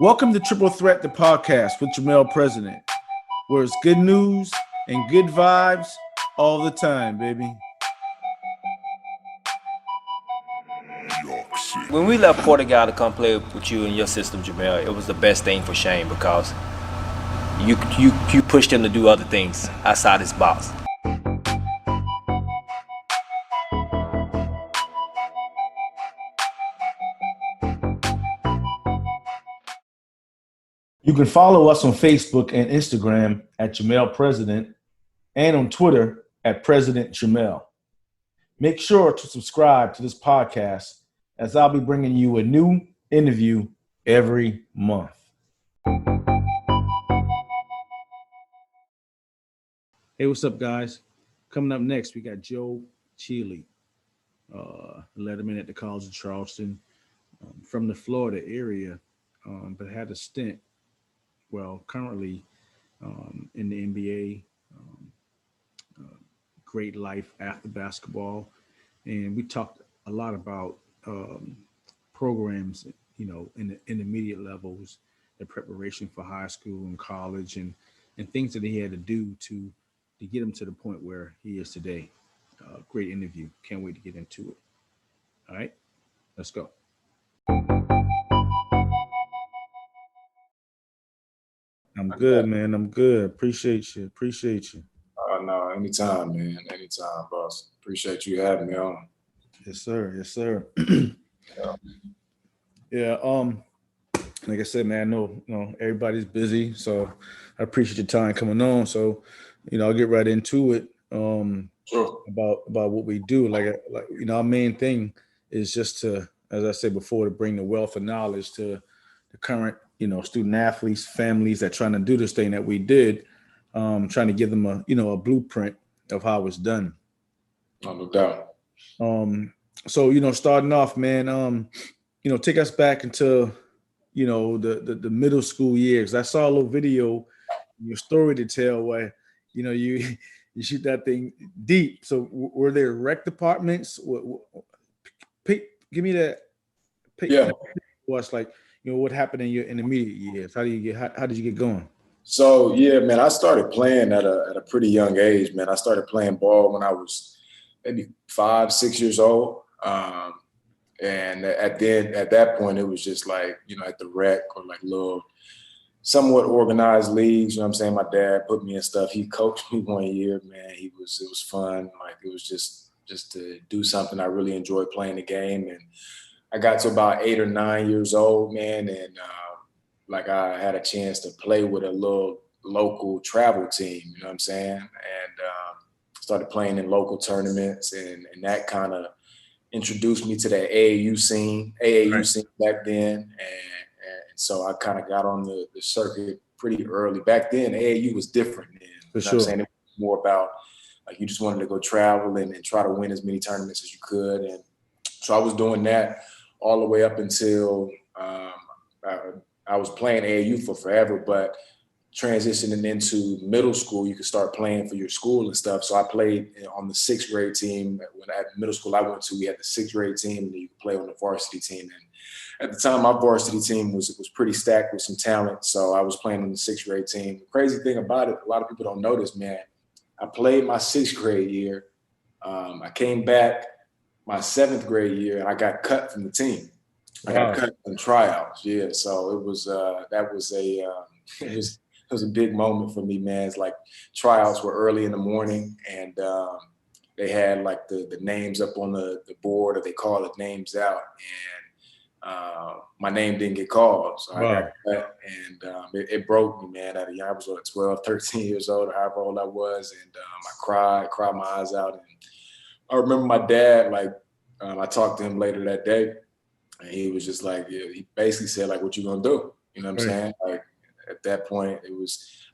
Welcome to Triple Threat, the podcast with Jermel President, where it's good news and good vibes all the time, baby. When we left Portugal to come play with you in your system, Jermel, it was the best thing for Shane because you pushed him to do other things outside his box. You can follow us on Facebook and Instagram at Jermel President and on Twitter at President Jermel. Make sure to subscribe to this podcast as I'll be bringing you a new interview every month. Hey, what's up, guys? Coming up next, we got Joe Chealey, letterman at the College of Charleston, from the Florida area, but had a stint, currently in the NBA, great life after basketball. And we talked a lot about programs, in the intermediate levels, the preparation for high school and college, and things that he had to do to get him to the point where he is today. Great interview. Can't wait to get into it. All right, let's go. I'm good, man. I'm good. Appreciate you. No, anytime, man. Anytime, boss. Appreciate you having me on. Yes, sir. Yeah. Like I said, man, I know everybody's busy, so I appreciate your time coming on. So, I'll get right into it. Sure. About what we do. Like our main thing is just to, as I said before, to bring the wealth of knowledge to the current, student athletes, families that trying to do this thing that we did, trying to give them a blueprint of how it's done. No doubt. So, starting off, man, take us back into, the middle school years. I saw a little video in your story to tell where, you shoot that thing deep. So were there rec departments? Give me that. Yeah. What's like, what happened in your intermediate years? How did you get going? So, yeah, man, I started playing at a pretty young age, man. I started playing ball when I was maybe 5-6 years old. And at that point, it was just like, at the rec or like little somewhat organized leagues. You know what I'm saying? My dad put me in stuff. He coached me one year, man. It was fun. Like, it was just to do something. I really enjoyed playing the game. And I got to about 8 or 9 years old, man. And I had a chance to play with a little local travel team, you know what I'm saying? And started playing in local tournaments, and that kind of introduced me to that AAU scene back then. And so I kind of got on the circuit pretty early. Back then, AAU was different then. For sure. What I'm saying? It was more about, like, you just wanted to go travel and try to win as many tournaments as you could. And so I was doing that all the way up until I was playing AAU for forever, but transitioning into middle school, you could start playing for your school and stuff. So I played on the 6th grade team. When at middle school I went to, we had the 6th grade team, and you could play on the varsity team. And at the time, my varsity team was pretty stacked with some talent. So I was playing on the 6th grade team. The crazy thing about it, a lot of people don't know this, man. I played my 6th grade year. I came back my 7th grade year, and I got cut from the team. I got cut from tryouts. Yeah, so it was it was a big moment for me, man. It's like tryouts were early in the morning, and they had like the names up on the board, or they call it names out, and my name didn't get called, so I got cut, and it broke me, man. I was 12, 13 years old, or however old I was, and I cried my eyes out, and I remember my dad, like, I talked to him later that day. And he was just like, yeah, he basically said, like, what you gonna do? You know what I'm saying? Like, at that point,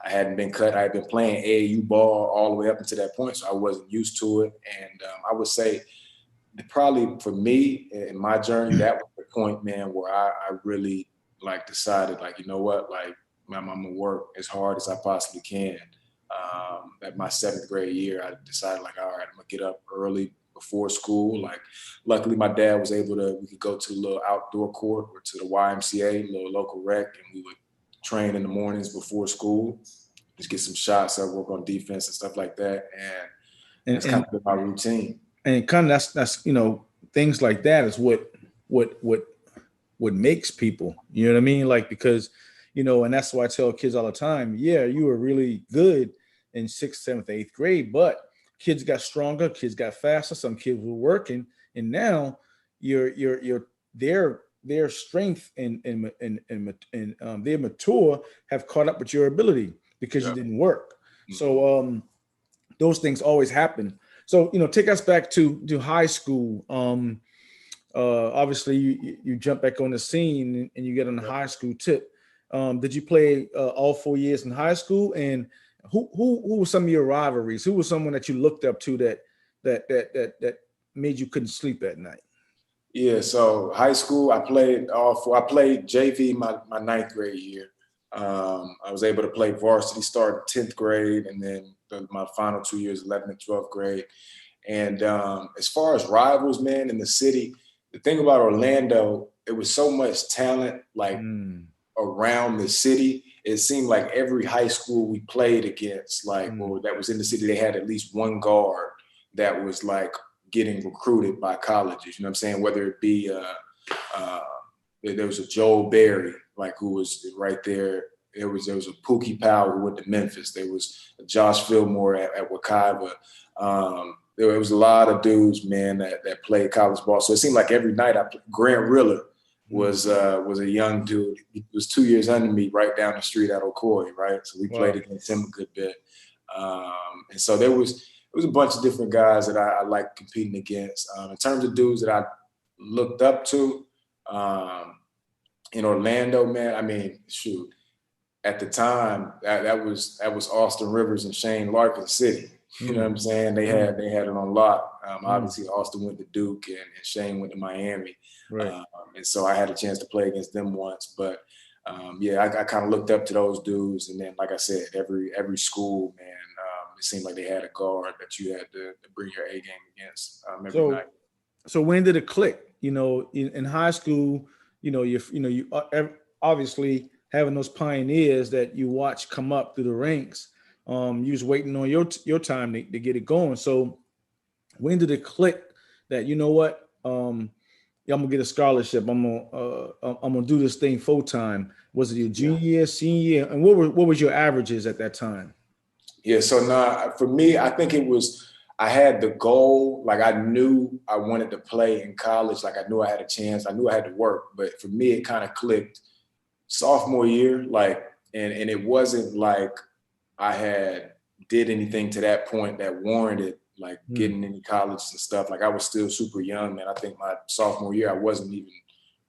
I hadn't been cut. I had been playing AAU ball all the way up until that point, so I wasn't used to it. And I would say probably for me in my journey, that was the point, man, where I really, like, decided, like, you know what? Like, I'm gonna work as hard as I possibly can. At my 7th grade year, I decided, like, all right, I'm gonna get up early before school. Like, luckily my dad was we could go to the little outdoor court or to the YMCA, little local rec, and we would train in the mornings before school, just get some shots up, work on defense and stuff like that. And that's kind of been my routine. And kind of that's things like that is what makes people, you know what I mean? Like, because, and that's why I tell kids all the time, yeah, you were really good in 6th, 7th, 8th grade, but kids got stronger, kids got faster, some kids were working, and now their strength and their mature have caught up with your ability because you didn't work. Mm-hmm. So those things always happen. So, take us back to high school. Obviously you jump back on the scene and you get on the high school tip. Did you play all 4 years in high school? And who were some of your rivalries? Who was someone that you looked up to that made you couldn't sleep at night? Yeah, so high school, I played all 4. I played JV my 9th grade year. I was able to play varsity start 10th grade, and then my final 2 years, 11th and 12th grade. And as far as rivals, man, in the city, the thing about Orlando, it was so much talent, like around the city. It seemed like every high school we played against, or that was in the city, they had at least one guard that was like getting recruited by colleges. You know what I'm saying? Whether it be there was a Joel Berry, who was right there. There was a Pookie Powell who went to Memphis. There was Josh Fillmore at Wekiva. There was a lot of dudes, man, that played college ball. So it seemed like every night Grant Riller was a young dude. He was 2 years under me, right down the street at Ocoee, right? So we played against him a good bit. And so there was a bunch of different guys that I liked competing against. In terms of dudes that I looked up to in Orlando, man, I mean, shoot, at the time that was Austin Rivers and Shane Larkin City. You know what I'm saying? They had it on lock. Obviously, Austin went to Duke and Shane went to Miami. Right. And so I had a chance to play against them once. But, I kind of looked up to those dudes. And then, like I said, every school, man, it seemed like they had a guard that you had to bring your A game against every night. So when did it click? In high school, you obviously having those pioneers that you watch come up through the ranks. You was waiting on your time to get it going. So when did it click that, you know what, I'm gonna get a scholarship. I'm gonna do this thing full time. Was it your junior year, senior year, and what was your averages at that time? Yeah, so now for me, I think it was, I had the goal, like I knew I wanted to play in college, like I knew I had a chance, I knew I had to work, but for me, it kind of clicked sophomore year, and it wasn't like I had did anything to that point that warranted getting into college and stuff. Like I was still super young, man. I think my sophomore year, I wasn't even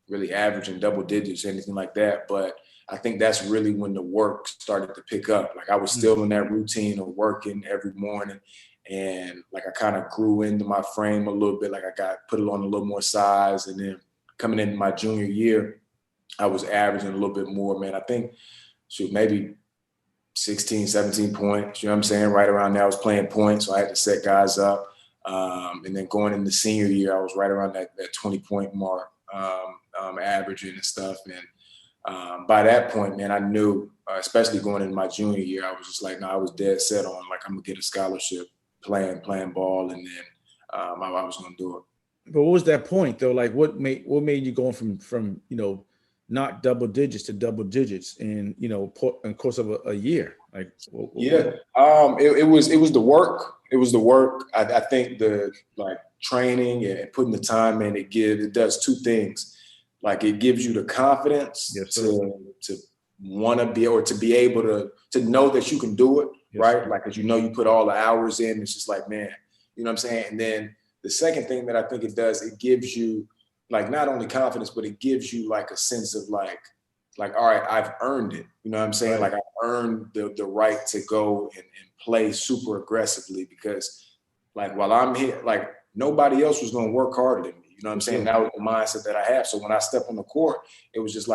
really averaging double digits or anything like that. But I think that's really when the work started to pick up. Like I was still in that routine of working every morning. And I kind of grew into my frame a little bit. Like I put it on a little more size. And then coming into my junior year, I was averaging a little bit more, man. I think, maybe 16, 17 points, you know what I'm saying? Right around there, I was playing points, so I had to set guys up. And then going into senior year, I was right around that 20-point mark, averaging and stuff. And by that point, man, I knew, especially going into my junior year, I was just like, no, I was dead set on, I'm going to get a scholarship playing ball, and then I was going to do it. But what was that point, though? What made you go from not double digits to double digits in in course of a year? It was the work. It was the work. I think the training and putting the time in, it does two things. It gives you the confidence to want to be, or to be able to know that you can do it, right? Because you put all the hours in. It's just man, you know what I'm saying? And then the second thing that I think it does, it gives you not only confidence, but it gives you a sense of all right, I've earned it. You know what I'm saying? Right. I earned the right to go and play super aggressively, because while I'm here, nobody else was going to work harder than me. You know what I'm saying? That was the mindset that I have. So when I step on the court, it was just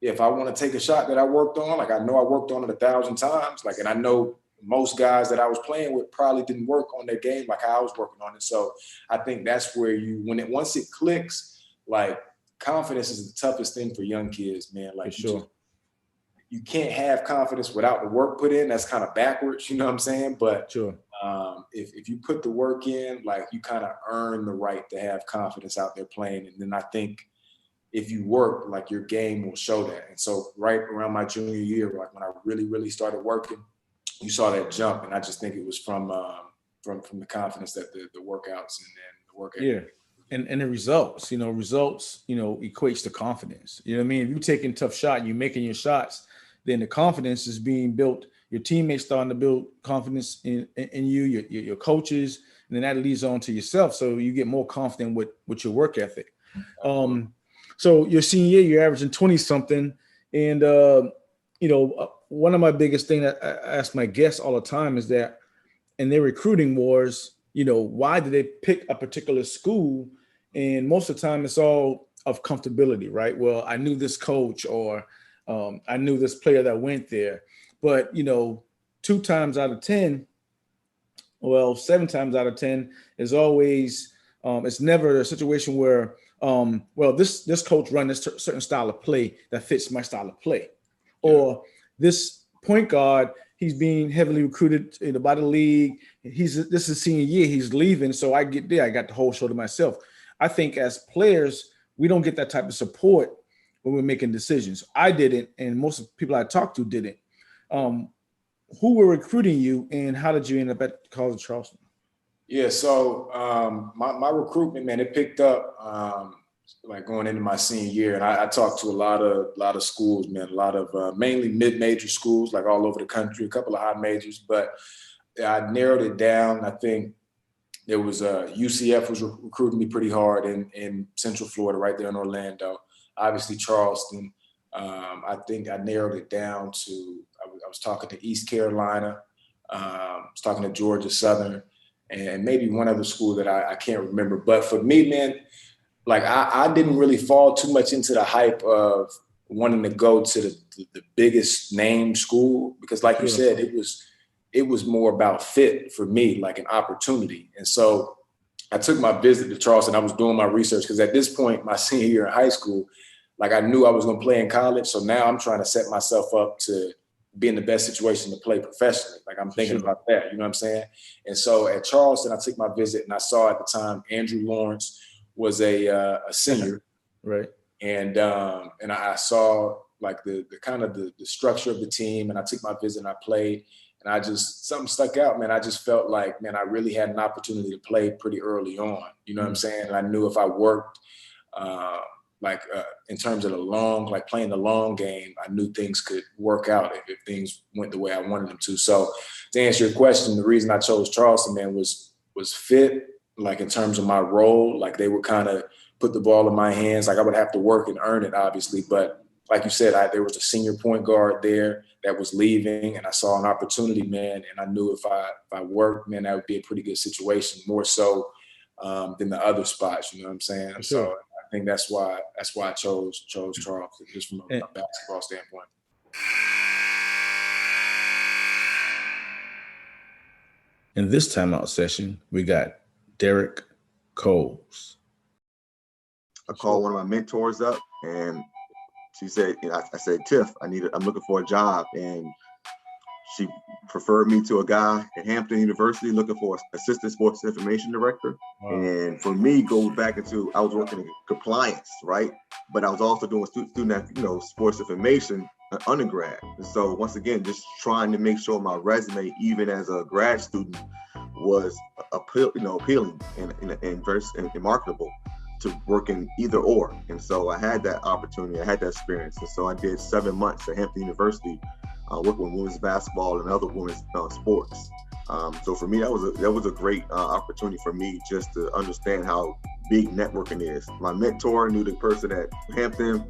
if I want to take a shot that I worked on, I know I worked on it 1,000 times, and I know most guys that I was playing with probably didn't work on their game like how I was working on it. So I think that's where once it clicks, like confidence is the toughest thing for young kids, man. Like you can't have confidence without the work put in. That's kind of backwards, you know what I'm saying? But if you put the work in, like you kind of earn the right to have confidence out there playing. And then I think if you work, like your game will show that. And so right around my junior year, like when I really, really started working, you saw that jump. And I just think it was from the confidence that the workouts and then the work. Yeah. And the results, equates to confidence. You know what I mean? If you're taking a tough shot and you're making your shots, then the confidence is being built. Your teammates starting to build confidence in you, your coaches, and then that leads on to yourself. So you get more confident with your work ethic. So your senior year, you're averaging 20 something. And, one of my biggest things that I ask my guests all the time is that in their recruiting wars, why did they pick a particular school? And most of the time it's all of comfortability, right? Well, I knew this coach or I knew this player that went there. But, 2 times out of 10, 7 times out of 10 is always, it's never a situation where, this coach run this certain style of play that fits my style of play. Or this point guard, he's being heavily recruited by the league. This is senior year, he's leaving. So I get there, I got the whole show to myself. I think as players, we don't get that type of support when we're making decisions. I didn't, and most of the people I talked to didn't. Who were recruiting you, and how did you end up at College of Charleston? Yeah, so my recruitment, man, it picked up like going into my senior year, and I talked to a lot of schools, man, a lot of mainly mid-major schools, like all over the country, a couple of high majors, but I narrowed it down. I think there was UCF was recruiting me pretty hard in Central Florida, right there in Orlando. Obviously Charleston. I think I narrowed it down to I was talking to East Carolina, I was talking to Georgia Southern, and maybe one other school that I can't remember. But for me, man, like I didn't really fall too much into the hype of wanting to go to the biggest name school, because like you said, it was more about fit for me, like an opportunity. And so I took my visit to Charleston. I was doing my research because at this point, my senior year in high school, like I knew I was going to play in college. So now I'm trying to set myself up to be in the best situation to play professionally. Like I'm thinking about that, you know what I'm saying? And so at Charleston, I took my visit and I saw at the time Andrew Lawrence was a senior. Right. And I saw like the kind of the structure of the team, and I took my visit and I played, and something stuck out, man. I just felt like, man, I really had an opportunity to play pretty early on. You know what I'm saying? And I knew if I worked, in terms of playing the long game, I knew things could work out if things went the way I wanted them to. So to answer your question, the reason I chose Charleston, man, was fit, like in terms of my role. Like they would kind of put the ball in my hands. Like I would have to work and earn it, obviously. But like you said, there was a senior point guard there that was leaving, and I saw an opportunity, man. And I knew if I worked, man, that would be a pretty good situation, more so than the other spots. You know what I'm saying? Sure. So I think that's why I chose Charleston, just from a basketball standpoint. In this timeout session, we got Derek Coles. I called one of my mentors up, and she said, I said, Tiff, I'm looking for a job. And she referred me to a guy at Hampton University looking for an assistant sports information director. Wow. And for me, go back into, I was working in compliance, right? But I was also doing student sports information undergrad. And so once again, just trying to make sure my resume, even as a grad student, was appealing and marketable to work in either or. And so I had that opportunity, I had that experience. And so I did 7 months at Hampton University, working with women's basketball and other women's sports. So for me, that was a great opportunity for me just to understand how big networking is. My mentor knew the person at Hampton,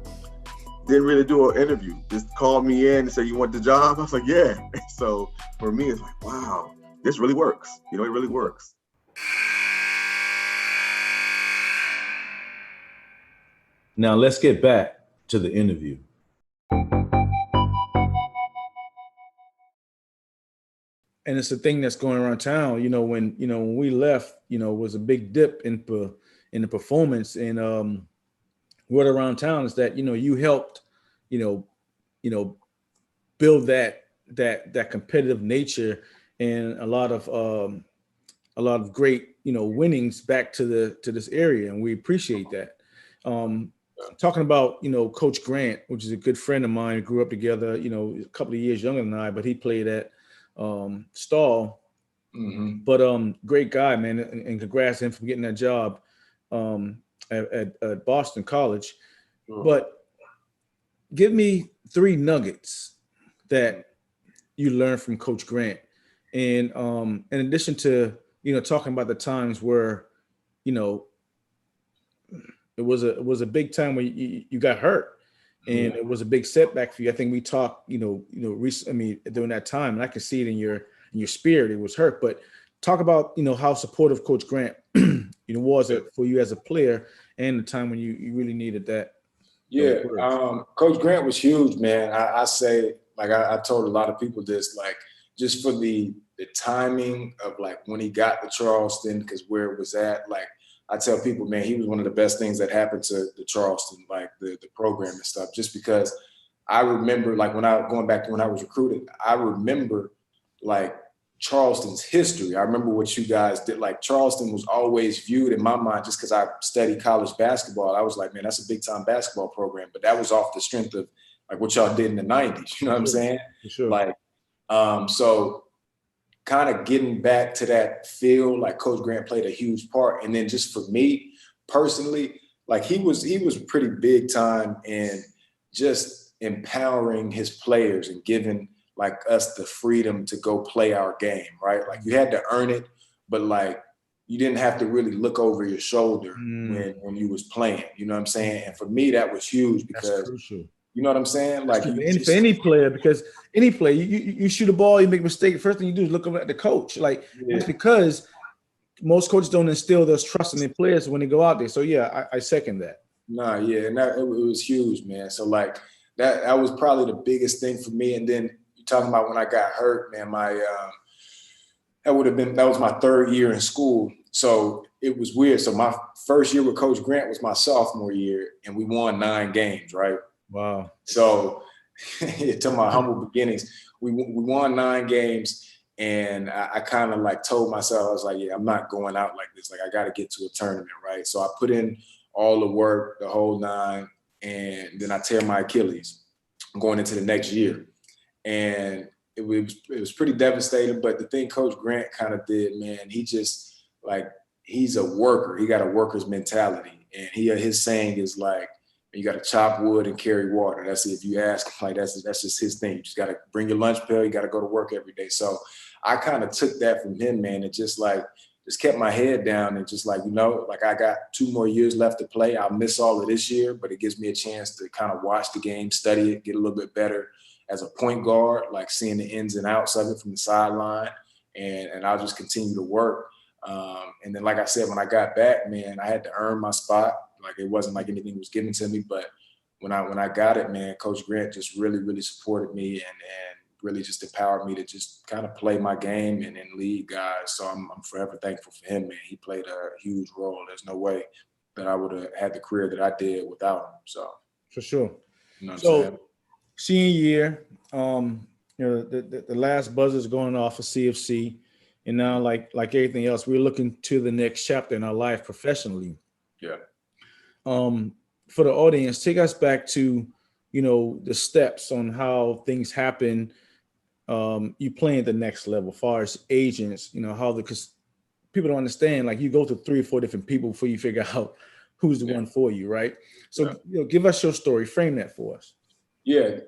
didn't really do an interview, just called me in and said, you want the job? I was like, yeah. So for me, it's like, wow, this really works. It really works. Now let's get back to the interview. and it's a thing that's going around town. When we left, it was a big dip in the performance, and word around town is that you helped, build that competitive nature and a lot of great winnings back to this area, and we appreciate that. Talking about Coach Grant, which is a good friend of mine, grew up together, a couple of years younger than I, but he played at Stall. But great guy, man, and congrats to him for getting that job at Boston College. But give me 3 nuggets that you learned from Coach Grant, and in addition to talking about the times where it was a big time when you got hurt, and it was a big setback for you. I think we talked recently, during that time, and I could see it in your spirit. It was hurt, but talk about how supportive Coach Grant was for you as a player, and the time when you really needed that. Yeah, Coach Grant was huge, man. I say, like I told a lot of people this, like just for the timing of like when he got to Charleston, because where it was at, like I tell people, man, he was one of the best things that happened to the Charleston, like the program and stuff, just because I remember, like going back to when I was recruited, I remember like Charleston's history. I remember what you guys did. Like Charleston was always viewed in my mind, just because I studied college basketball. I was like, man, that's a big time basketball program. But that was off the strength of like what y'all did in the 90s. You know what I'm saying? Sure. Like, so kind of getting back to that feel, like Coach Grant played a huge part. And then just for me personally, like he was pretty big time in just empowering his players and giving like us the freedom to go play our game, right? Like you had to earn it, but like you didn't have to really look over your shoulder when you was playing. You know what I'm saying? And for me, that was huge, because you know what I'm saying? Like for any player, because any player, you shoot a ball, you make a mistake, first thing you do is look over at the coach. Like it's because most coaches don't instill those trust in their players when they go out there. So yeah, I second that. Nah, yeah, and it was huge, man. So like that was probably the biggest thing for me. And then you're talking about when I got hurt, man, that was my 3rd year in school. So it was weird. So my first year with Coach Grant was my sophomore year, and we won 9 games, right? Wow. So to my humble beginnings, we won 9 games, and I kind of like told myself, I was like, yeah, I'm not going out like this. Like I got to get to a tournament, right? So I put in all the work, the whole 9, and then I tear my Achilles going into the next year. And it was pretty devastating. But the thing Coach Grant kind of did, man, he just like, he's a worker. He got a worker's mentality. And his saying is like, you got to chop wood and carry water. That's it. If you ask, like that's just his thing. You just got to bring your lunch pail. You got to go to work every day. So I kind of took that from him, man. And just kept my head down and just like, like I got 2 more years left to play. I'll miss all of this year, but it gives me a chance to kind of watch the game, study it, get a little bit better as a point guard, like seeing the ins and outs of it from the sideline. And I'll just continue to work. And then, like I said, when I got back, man, I had to earn my spot. Like it wasn't like anything was given to me, but when I got it, man, Coach Grant just really, really supported me and really just empowered me to just kind of play my game and lead guys. So I'm forever thankful for him, man. He played a huge role. There's no way that I would have had the career that I did without him. So for sure. You know what I'm saying? Senior year, the last buzzer's going off for CofC, and now like everything else, we're looking to the next chapter in our life professionally. Yeah. For the audience, take us back to, the steps on how things happen. You play at the next level, as far as agents, because people don't understand, like you go through 3 or 4 different people before you figure out who's the one for you, right? So, give us your story, frame that for us. Yeah.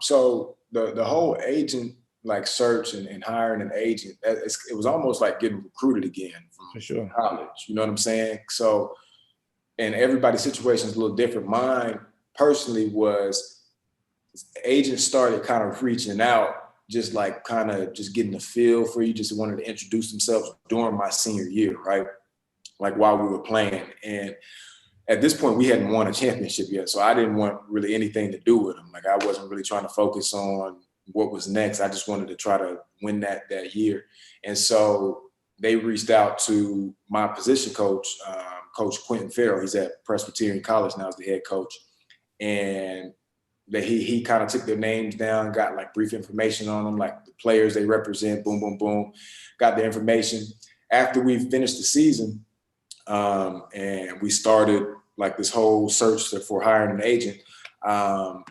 So the whole agent like search and hiring an agent, it was almost like getting recruited again from college. You know what I'm saying? So, and everybody's situation is a little different. Mine personally was agents started kind of reaching out, just like kind of just getting a feel for you, just wanted to introduce themselves during my senior year, right? Like while we were playing. And at this point, we hadn't won a championship yet. So I didn't want really anything to do with them. Like I wasn't really trying to focus on, what was next. I just wanted to try to win that year. And so they reached out to my position coach, Coach Quentin Farrell. He's at Presbyterian College now as the head coach. And he kind of took their names down, got like brief information on them, like the players they represent, boom, boom, boom, got the information. After we finished the season, and we started like this whole search for hiring an agent,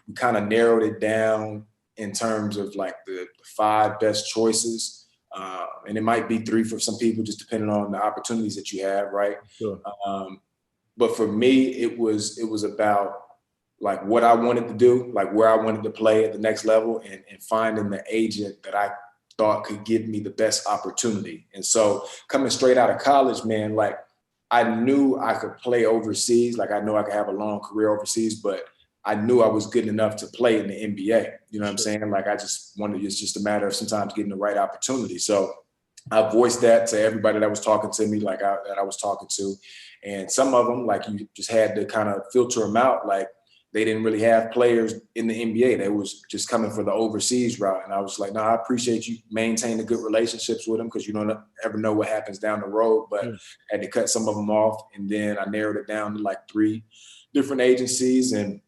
we kind of narrowed it down in terms of like the 5 best choices. And it might be 3 for some people, just depending on the opportunities that you have, right? Sure. But for me, it was about like what I wanted to do, like where I wanted to play at the next level, and finding the agent that I thought could give me the best opportunity. And so coming straight out of college, man, like I knew I could play overseas. Like I know I could have a long career overseas, but I knew I was good enough to play in the NBA. You know what I'm saying? Like I just wanted, it's just a matter of sometimes getting the right opportunity. So I voiced that to everybody that was talking to me, like that I was talking to. And some of them, like you just had to kind of filter them out. Like they didn't really have players in the NBA. They was just coming for the overseas route. And I was like, no, I appreciate you maintaining good relationships with them because you don't ever know what happens down the road. But I had to cut some of them off. And then I narrowed it down to like 3 different agencies. And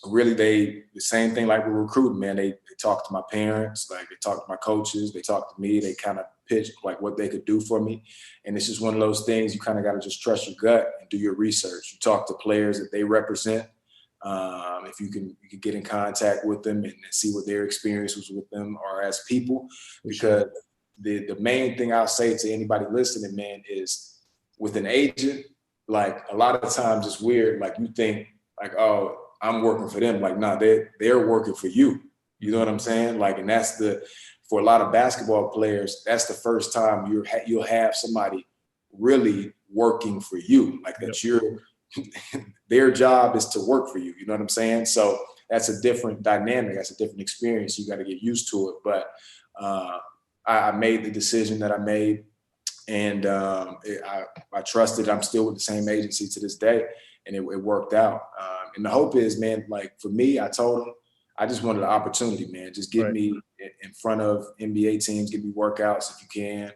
really the same thing like with recruiting, man. They talked to my parents, like they talked to my coaches, they talked to me, they kind of pitched like what they could do for me. And it's just one of those things you kind of got to just trust your gut and do your research. You talk to players that they represent. If you can get in contact with them and see what their experience was with them or as people, because the main thing I'll say to anybody listening, man, is with an agent, like a lot of times it's weird. Like you think like, oh, I'm working for them. Like, nah, they're working for you. You know what I'm saying? Like, and that's for a lot of basketball players, that's the first time you'll have somebody really working for you. Like that their job is to work for you. You know what I'm saying? So that's a different dynamic. That's a different experience. You got to get used to it. But I made the decision that I made, and I trusted. I'm still with the same agency to this day, and it worked out. And the hope is, man, like for me, I told them, I just wanted an opportunity, man. Just get me in front of NBA teams, give me workouts if you can.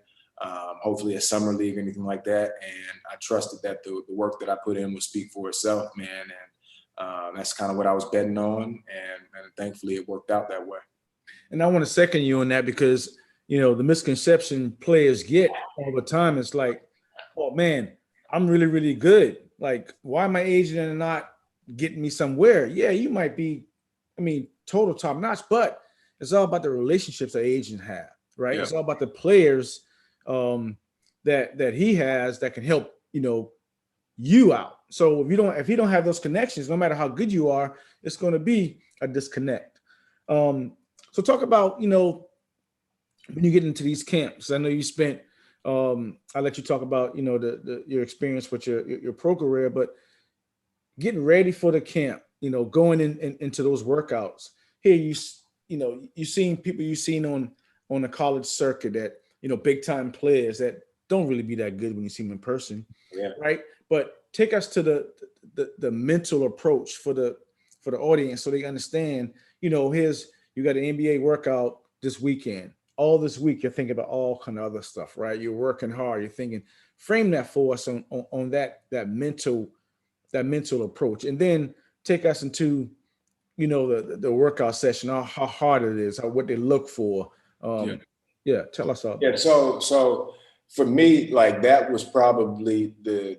Hopefully a summer league or anything like that. And I trusted that the work that I put in would speak for itself, man. And that's kind of what I was betting on. And thankfully it worked out that way. And I want to second you on that because, you know, the misconception players get all the time is like, oh man, I'm really, really good. Like, why am I agent and not getting me somewhere? Yeah, you might be, total top notch, but it's all about the relationships that agents have, right? Yeah. It's all about the players that he has that can help, you out. So if you don't have those connections, no matter how good you are, it's going to be a disconnect. So talk about, when you get into these camps. I know you spent, I'll let you talk about, your experience with your pro career, but getting ready for the camp, going into those workouts. Here, you've seen people you've seen on the college circuit that, big time players that don't really be that good when you see them in person. Yeah. Right. But take us to the mental approach for the audience so they understand, you got an NBA workout this weekend. All this week, you're thinking about all kind of other stuff, right? You're working hard. You're thinking, frame that for us on that mental approach, and then take us into, the workout session, how hard it is, what they look for. Tell us all. Yeah. So for me, like that was probably the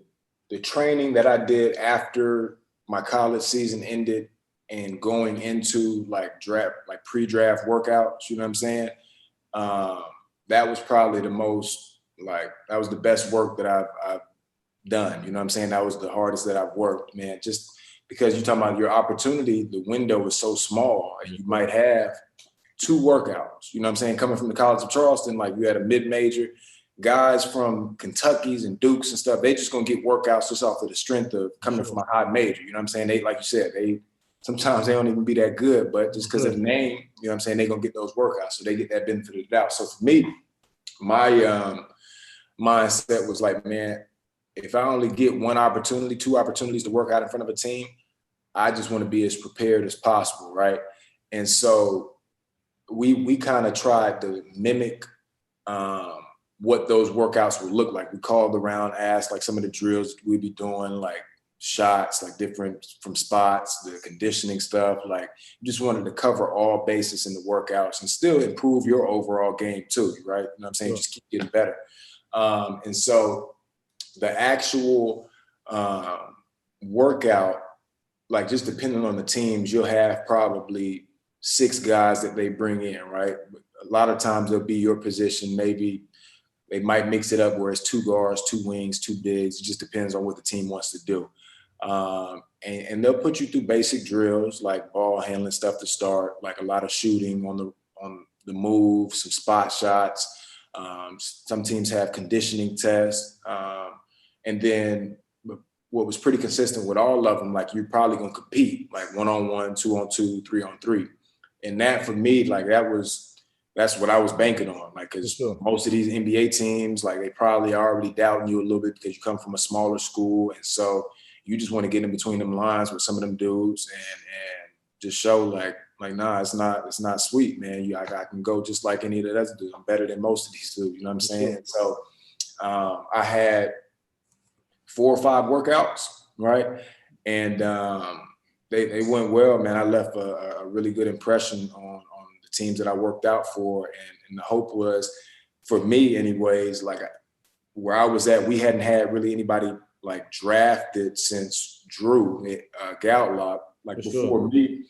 training that I did after my college season ended and going into pre-draft workouts. You know what I'm saying? That was probably that was the best work that I've done. You know what I'm saying? That was the hardest that I've worked, man. Just because you're talking about your opportunity, the window is so small, and you might have 2 workouts. You know what I'm saying? Coming from the College of Charleston, like you had a mid-major, guys from Kentucky's and Dukes and stuff, they just gonna get workouts just off of the strength of coming from a high major. You know what I'm saying? They, like you said, sometimes they don't even be that good, but just because of the name, you know what I'm saying, they're gonna get those workouts. So they get that benefit of the doubt. So for me, my mindset was like, man, if I only get 1 opportunity, 2 opportunities to work out in front of a team, I just want to be as prepared as possible, right? And so we kind of tried to mimic what those workouts would look like. We called around, asked like some of the drills we'd be doing, like shots, like different from spots, the conditioning stuff. Like you just wanted to cover all bases in the workouts and still improve your overall game too, right? You know what I'm saying? Sure. Just keep getting better. And so the actual workout, like just depending on the teams, you'll have probably 6 guys that they bring in, right? A lot of times they'll be your position. Maybe they might mix it up where it's 2 guards, 2 wings, 2 bigs. It just depends on what the team wants to do. And they'll put you through basic drills like ball handling stuff to start, like a lot of shooting on the move, some spot shots. Some teams have conditioning tests. And then what was pretty consistent with all of them, like you're probably going to compete, like 1-on-1, 2-on-2, 3-on-3. And that for me, like that's what I was banking on. Like, cause most of these NBA teams, like they probably are already doubting you a little bit because you come from a smaller school. And so you just want to get in between them lines with some of them dudes and just show like, nah, it's not sweet, man. I can go just like any of the other dudes. I'm better than most of these dudes. You know what I'm saying? So I had 4 or 5 workouts, right? And they went well, man. I left a really good impression on the teams that I worked out for. And the hope was, for me anyways, like where I was at, we hadn't had really anybody like drafted since Drew Gallop, like before me.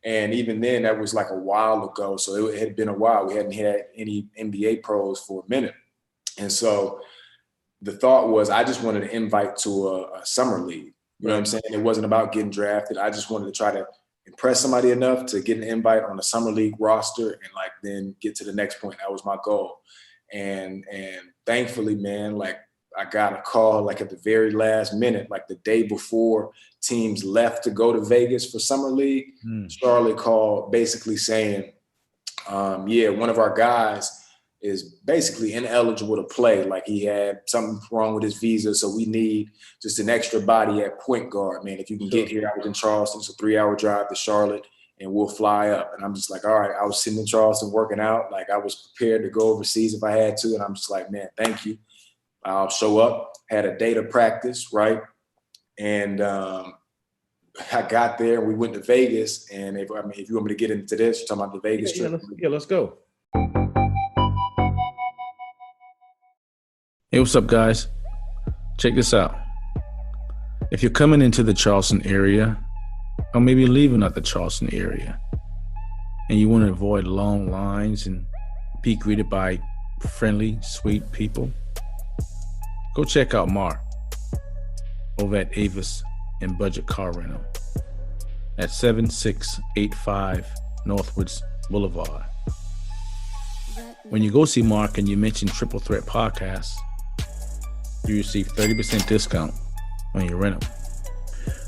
And even then, that was like a while ago. So it had been a while. We hadn't had any NBA pros for a minute. And so the thought was I just wanted to invite to a summer league. You know what I'm saying? It wasn't about getting drafted. I just wanted to try to impress somebody enough to get an invite on a summer league roster and like then get to the next point. That was my goal. And thankfully, man, like I got a call like at the very last minute, like the day before teams left to go to Vegas for summer league. Charlotte called basically saying, one of our guys is basically ineligible to play. Like he had something wrong with his visa. So we need just an extra body at point guard, man. If you can get here, I was in Charleston, it's a 3-hour drive to Charlotte and we'll fly up. And I'm just like, all right, I was sitting in Charleston working out. Like I was prepared to go overseas if I had to. And I'm just like, man, thank you. I'll show up, had a day to practice, right? And I got there and we went to Vegas. And if you want me to get into this, you're talking about the Vegas trip. Let's go. Hey, what's up, guys? Check this out. If you're coming into the Charleston area, or maybe leaving out the Charleston area, and you want to avoid long lines and be greeted by friendly, sweet people, go check out Mark over at Avis and Budget Car Rental at 7685 Northwoods Boulevard. When you go see Mark and you mention Triple Threat Podcast, you receive 30% discount on your rental.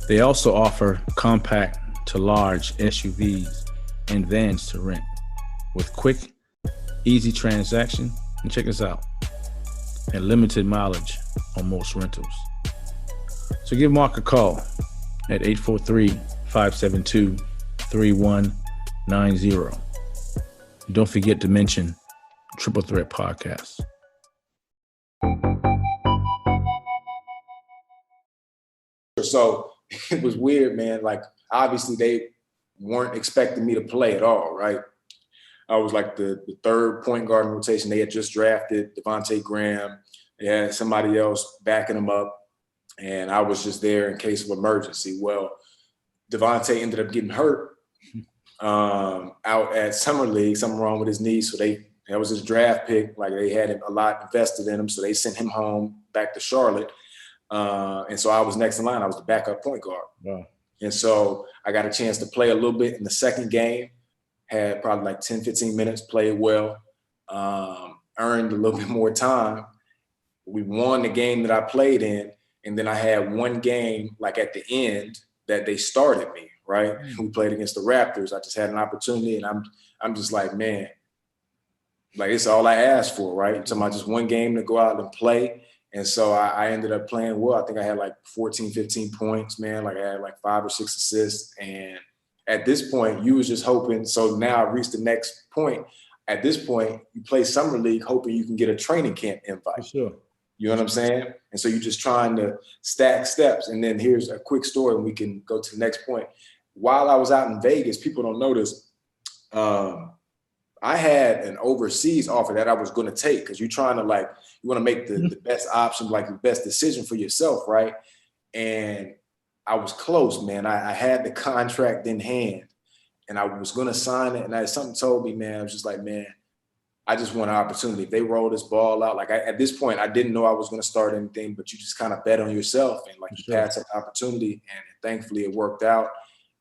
They also offer compact to large SUVs and vans to rent with quick, easy transaction. And check this out, and limited mileage on most rentals. So give Mark a call at 843-572-3190. Don't forget to mention Triple Threat Podcast. So it was weird, man. Like, obviously they weren't expecting me to play at all, right? I was like the third point guard in rotation. They had just drafted Devontae Graham. They had somebody else backing them up. And I was just there in case of emergency. Well, Devontae ended up getting hurt out at Summer League, something wrong with his knee. So that was his draft pick. Like they had a lot invested in him. So they sent him home back to Charlotte. And so I was next in line. I was the backup point guard. Wow. And so I got a chance to play a little bit in the second game, had probably like 10, 15 minutes, played well, earned a little bit more time. We won the game that I played in. And then I had one game like at the end that they started me, right? We played against the Raptors. I just had an opportunity and I'm just like, man, like it's all I asked for, right? I'm talking about just one game to go out and play. And so I ended up playing well. I think I had like 14, 15 points, man. Like I had like 5 or 6 assists and at this point, you was just hoping. So now I reached the next point. At this point, you play summer league, hoping you can get a training camp invite. For sure. You know what I'm saying? And so you're just trying to stack steps. And then here's a quick story, and we can go to the next point. While I was out in Vegas, people don't know this. I had an overseas offer that I was going to take, because you're trying to, like, you want to make the best option, like the best decision for yourself, right? And I was close, man. I had the contract in hand, and I was going to sign it. And something told me, man, I was just like, man, I just want an opportunity. If they roll this ball out, like at this point, I didn't know I was going to start anything, but you just kind of bet on yourself, and like you pass that opportunity, and thankfully it worked out.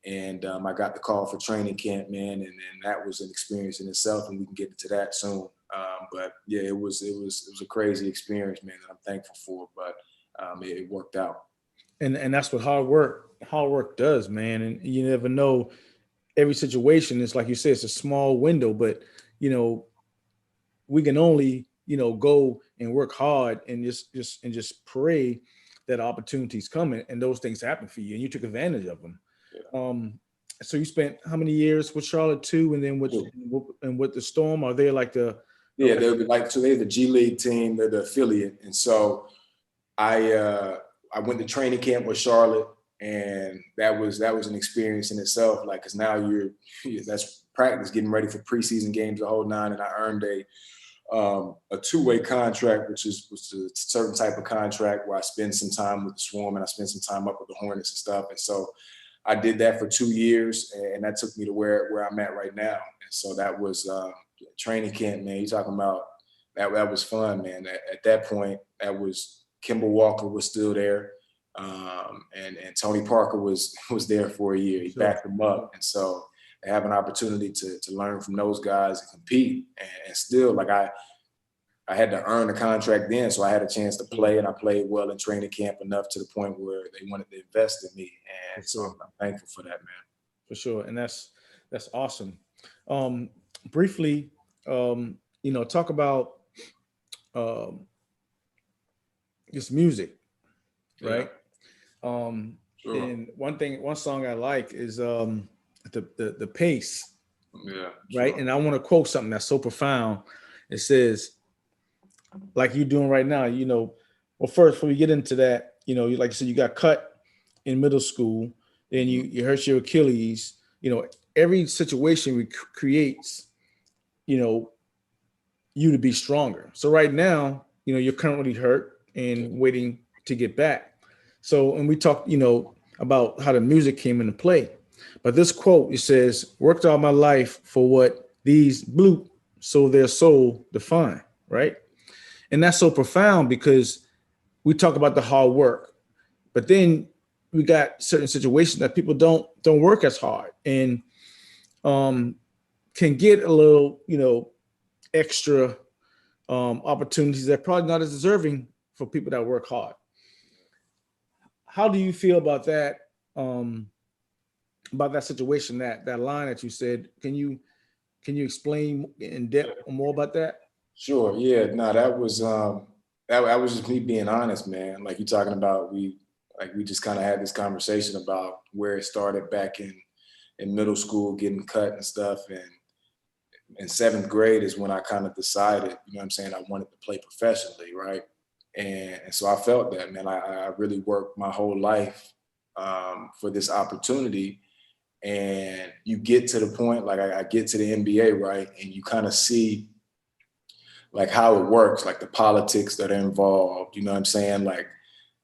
And I got the call for training camp, man, and that was an experience in itself, and we can get into that soon. But yeah, it was a crazy experience, man, that I'm thankful for. But it worked out. And that's what hard work does, man. And you never know. Every situation is, like you said, it's a small window, but we can only go and work hard and just pray that opportunities come, and those things happen for you, and you took advantage of them. So you spent how many years with Charlotte too, and then with the Storm? Are they like the they'll be like, so they're the G League team, they're the affiliate, and so I went to training camp with Charlotte, and that was an experience in itself, like, because now that's practice, getting ready for preseason games, the whole nine, and I earned a two-way contract, which was a certain type of contract where I spend some time with the Swarm and I spend some time up with the Hornets and stuff, and so I did that for 2 years, and that took me to where I'm at right now. And so that was training camp, man. You're talking about that was fun, man. At that point, that was Kemba Walker was still there, and Tony Parker was there for a year. He backed them up, and so I have an opportunity to learn from those guys and compete, and still, like, I had to earn a contract then, so I had a chance to play, and I played well in training camp enough to the point where they wanted to invest in me, and so I'm thankful for that, man. For sure, and that's awesome. Briefly, talk about just music, right? Sure. And one song I like is the Pace, right? Sure. And I want to quote something that's so profound. It says, like you're doing right now, well, first, before we get into that, like you said, you got cut in middle school, then you hurt your Achilles. Every situation creates, you to be stronger. So right now, you're currently hurt and waiting to get back. So, and we talked, about how the music came into play. But this quote, it says, worked all my life for what these bloop, so their soul define, right? And that's so profound, because we talk about the hard work, but then we got certain situations that people don't work as hard and can get a little, extra opportunities that probably not as deserving for people that work hard. How do you feel about that? About that situation, that line that you said? Can you explain in depth more about that? Sure. Yeah. No, that was just me being honest, man. Like you're talking about, we just kind of had this conversation about where it started back in middle school, getting cut and stuff. And in 7th grade is when I kind of decided, I wanted to play professionally, right? And so I felt that, man, I really worked my whole life for this opportunity. And you get to the point, like I get to the NBA, right? And you kind of see like how it works, like the politics that are involved, Like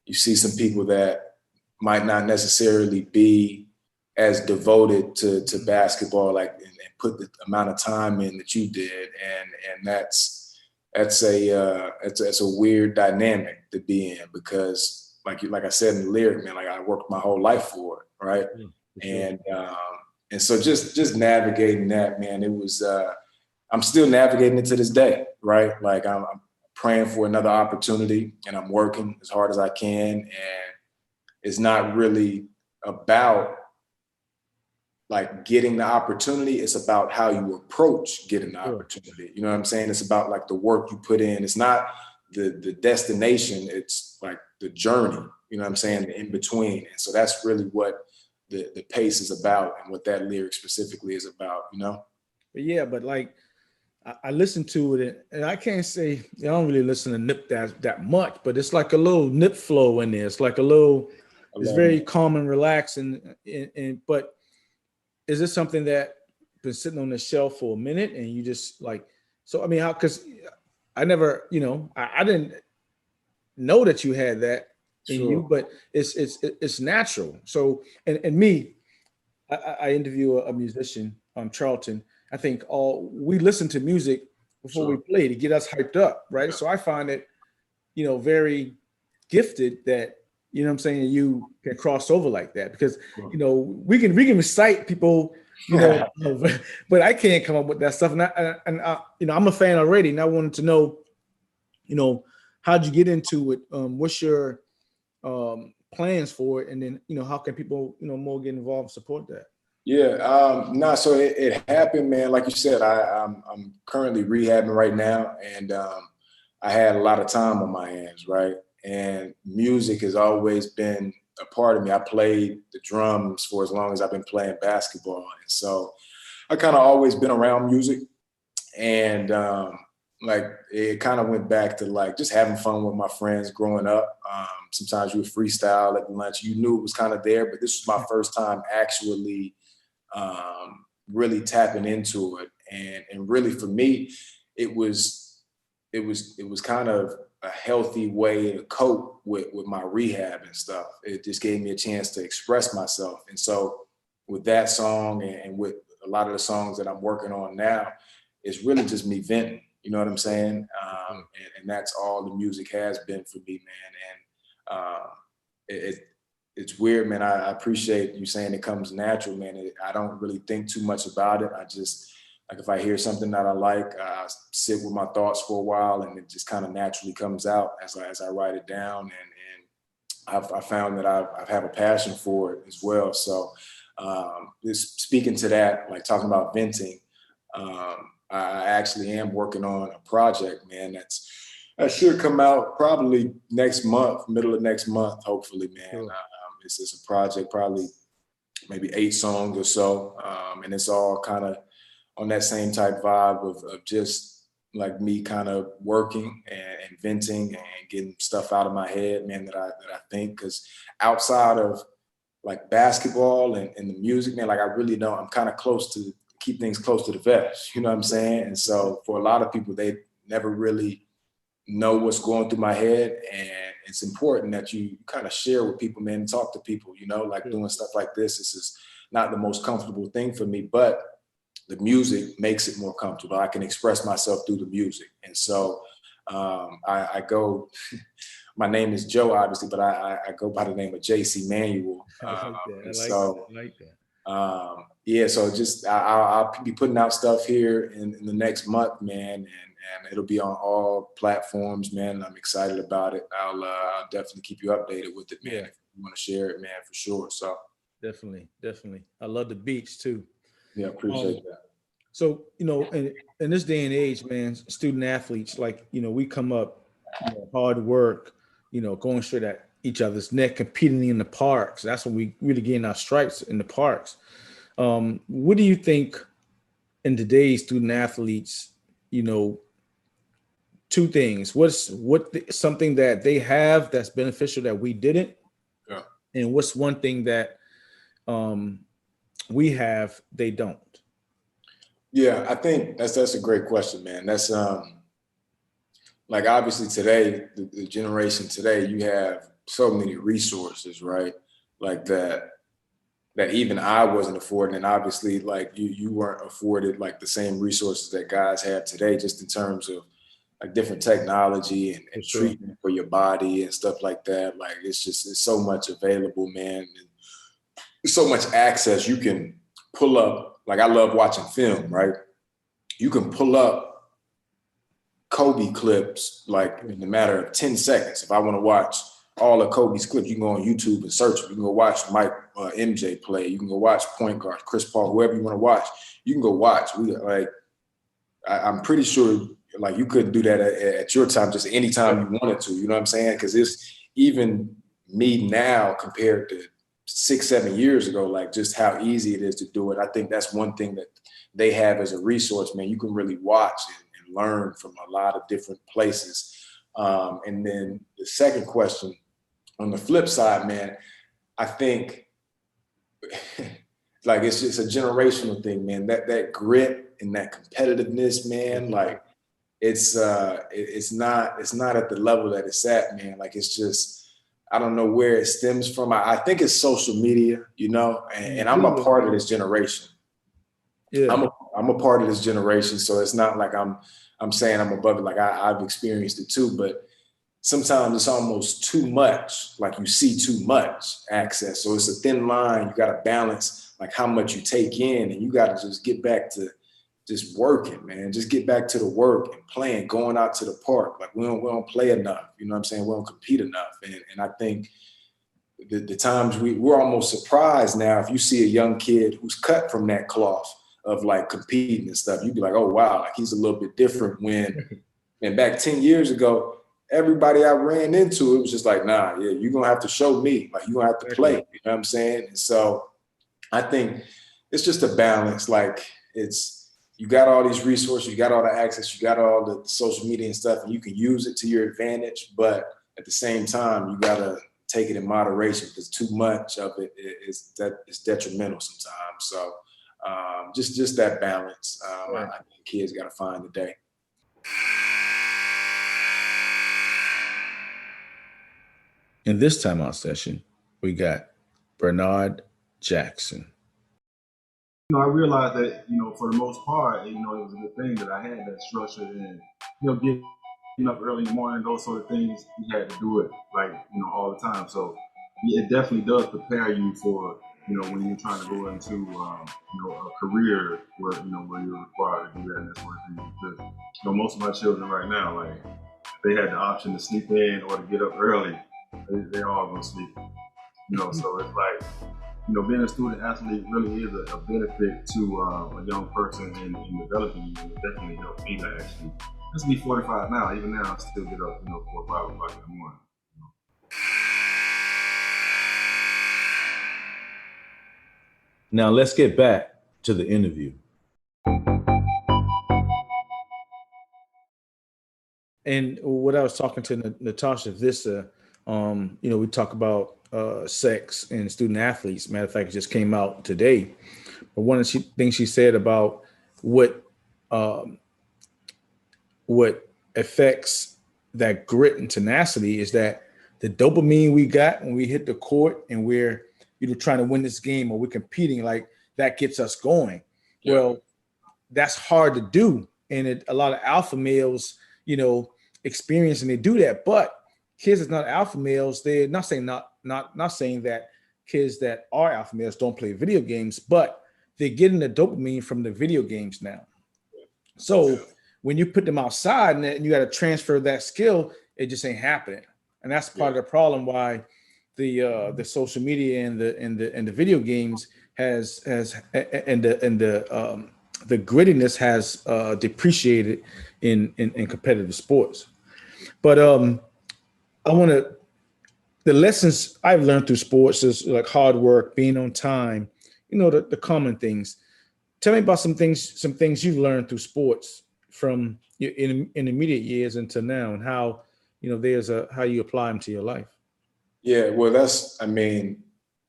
you see some people that might not necessarily be as devoted to basketball, like, and put the amount of time in that you did. And that's a weird dynamic to be in, because like I said in the lyric, man, like I worked my whole life for it. Right. And so just navigating that, man, it was, I'm still navigating it to this day, right? Like I'm praying for another opportunity, and I'm working as hard as I can. And it's not really about like getting the opportunity. It's about how you approach getting the opportunity. You know what I'm saying? It's about like the work you put in. It's not the destination. It's like the journey, the in between. And so that's really what the pace is about and what that lyric specifically is about, you know? But yeah, but like I listened to it, and I can't say I don't really listen to Nip that much, but it's like a little Nip flow in there. It's like a little, it's very calm and relaxed, and but is this something that been sitting on the shelf for a minute and you just like, so I mean, how, because I never, I didn't know that you had that in you, but it's natural. So and me, I interview a musician on Charlton. I think we listen to music before we play to get us hyped up, right? So I find it, very gifted that, you know what I'm saying, you can cross over like that, because we can recite people, but I can't come up with that stuff. And I, I'm a fan already, and I wanted to know, how'd you get into it? What's your plans for it? And then, how can people, more get involved and support that? Yeah, so it happened, man. Like you said, I'm currently rehabbing right now, and I had a lot of time on my hands, right? And music has always been a part of me. I played the drums for as long as I've been playing basketball, and so I kind of always been around music, and like it kind of went back to like just having fun with my friends growing up. Sometimes you would freestyle at lunch. You knew it was kind of there, but this was my first time actually really tapping into it, and really for me, it was kind of a healthy way to cope with my rehab and stuff. It just gave me a chance to express myself, and so with that song and with a lot of the songs that I'm working on now, it's really just me venting. You know what I'm saying? And that's all the music has been for me, man. And it's weird, man. I appreciate you saying it comes natural, man. I don't really think too much about it. I just, like, if I hear something that I like, I sit with my thoughts for a while, and it just kind of naturally comes out as I write it down. And I found that I have a passion for it as well. So just speaking to that, like talking about venting, I actually am working on a project, man, that should come out probably next month, middle of next month, hopefully, man. Cool. It's a project, probably maybe 8 songs or so. And it's all kind of on that same type vibe of just like me kind of working and venting and getting stuff out of my head, man, that I think, because outside of like basketball and the music, man, like I really know I'm kind of close to keep things close to the vest, you know what I'm saying? And so for a lot of people, they never really know what's going through my head, and it's important that you kind of share with people, man, and talk to people, like doing stuff like this is not the most comfortable thing for me, but the music makes it more comfortable. I can express myself through the music. And so I go, my name is Joe, obviously, but I go by the name of JC Manuel. I like that. Yeah, so just I'll be putting out stuff here in the next month, man, and it'll be on all platforms, man. I'm excited about it. I'll definitely keep you updated with it, man. Yeah. If you want to share it, man, for sure. So definitely. I love the beats too. Yeah, appreciate that. So in this day and age, man, student athletes, like we come up, hard work, going straight at each other's neck, competing in the parks. That's when we really getting our stripes in the parks. What do you think in today's student athletes, two things? Something that they have that's beneficial that we didn't? Yeah. And what's one thing that we have they don't? Yeah, I think that's a great question, man. That's like obviously today, the generation today, you have so many resources, right? Like that even I wasn't affording, and obviously like you weren't afforded like the same resources that guys have today, just in terms of like different technology and treatment for your body and stuff like that. Like it's so much available, man. And there's so much access. You can pull up, like I love watching film, right? You can pull up Kobe clips like in a matter of 10 seconds. If I want to watch all of Kobe's clips, you can go on YouTube and search it. You can go watch MJ play. You can go watch point guard, Chris Paul, whoever you want to watch. You can go watch. I'm pretty sure like you couldn't do that at your time, just anytime you wanted to. You know what I'm saying? Because it's even me now compared to 6, 7 years ago, like just how easy it is to do it. I think that's one thing that they have as a resource, man. You can really watch and learn from a lot of different places. And then the second question, on the flip side, man, I think like it's just a generational thing, man. That grit and that competitiveness, man, like it's not at the level that it's at, man. Like it's just, I don't know where it stems from. I think it's social media, you know, and I'm a part of this generation. Yeah, I'm a part of this generation, so it's not like I'm saying I'm above it. Like I've experienced it too, but sometimes it's almost too much. Like you see too much access, so it's a thin line. You got to balance like how much you take in, and you got to just get back to just working, man. Just get back to the work and playing, going out to the park. Like we don't play enough. You know what I'm saying? We don't compete enough, and I think the times we're almost surprised now if you see a young kid who's cut from that cloth of like competing and stuff. You'd be like, oh wow, like he's a little bit different. And back 10 years ago, everybody I ran into, it was just like, nah, yeah, you're gonna have to show me, like you're gonna have to play. You know what I'm saying? And so I think it's just a balance. Like you got all these resources, you got all the access, you got all the social media and stuff, and you can use it to your advantage. But at the same time, you gotta take it in moderation because too much of it is detrimental sometimes. So just that balance. I think kids got to find today. In this timeout session, we got Bernard Jackson. I realized that, for the most part, it was a good thing that I had that structure and, getting up early in the morning, those sort of things, you had to do it like, all the time. So it definitely does prepare you for, when you're trying to go into, a career where, where you're required to do that and that sort of thing. Because, most of my children right now, like, they had the option to sleep in or to get up early. They all gonna sleep, so it's like, being a student athlete really is a benefit to a young person in developing you. It definitely helped me to actually, let's be 45 now, even now I still get up, 4 or 5 o'clock in the morning. Now let's get back to the interview. And what I was talking to Natasha Vissa, we talk about sex and student athletes. Matter of fact, it just came out today. But one of the things she said about what affects that grit and tenacity is that the dopamine we got when we hit the court and we're trying to win this game or we're competing, like that gets us going. Yeah. Well, that's hard to do. And a lot of alpha males, experience and they do that. But kids that's not alpha males, they're not saying that kids that are alpha males don't play video games, but they're getting the dopamine from the video games now. So when you put them outside and you got to transfer that skill, it just ain't happening. And that's part of the problem why the social media and the video games has the grittiness has depreciated in competitive sports. But the lessons I've learned through sports is like hard work, being on time, the common things. Tell me about some things you've learned through sports from your intermediate years until now, and how how you apply them to your life. Yeah, well,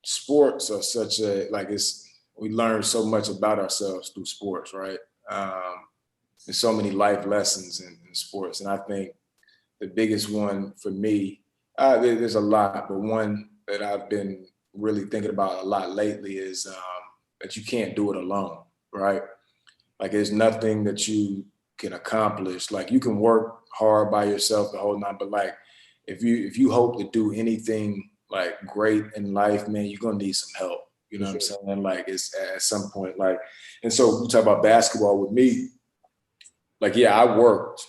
sports are such we learn so much about ourselves through sports, right? There's so many life lessons in sports, and I think the biggest one for me, there's a lot, but one that I've been really thinking about a lot lately is that you can't do it alone, right? Like there's nothing that you can accomplish. Like you can work hard by yourself the whole night, but like if you hope to do anything like great in life, man, you're gonna need some help. You know what I'm saying? Like it's at some point, like, and so we talk about basketball with me. Like, yeah, I worked,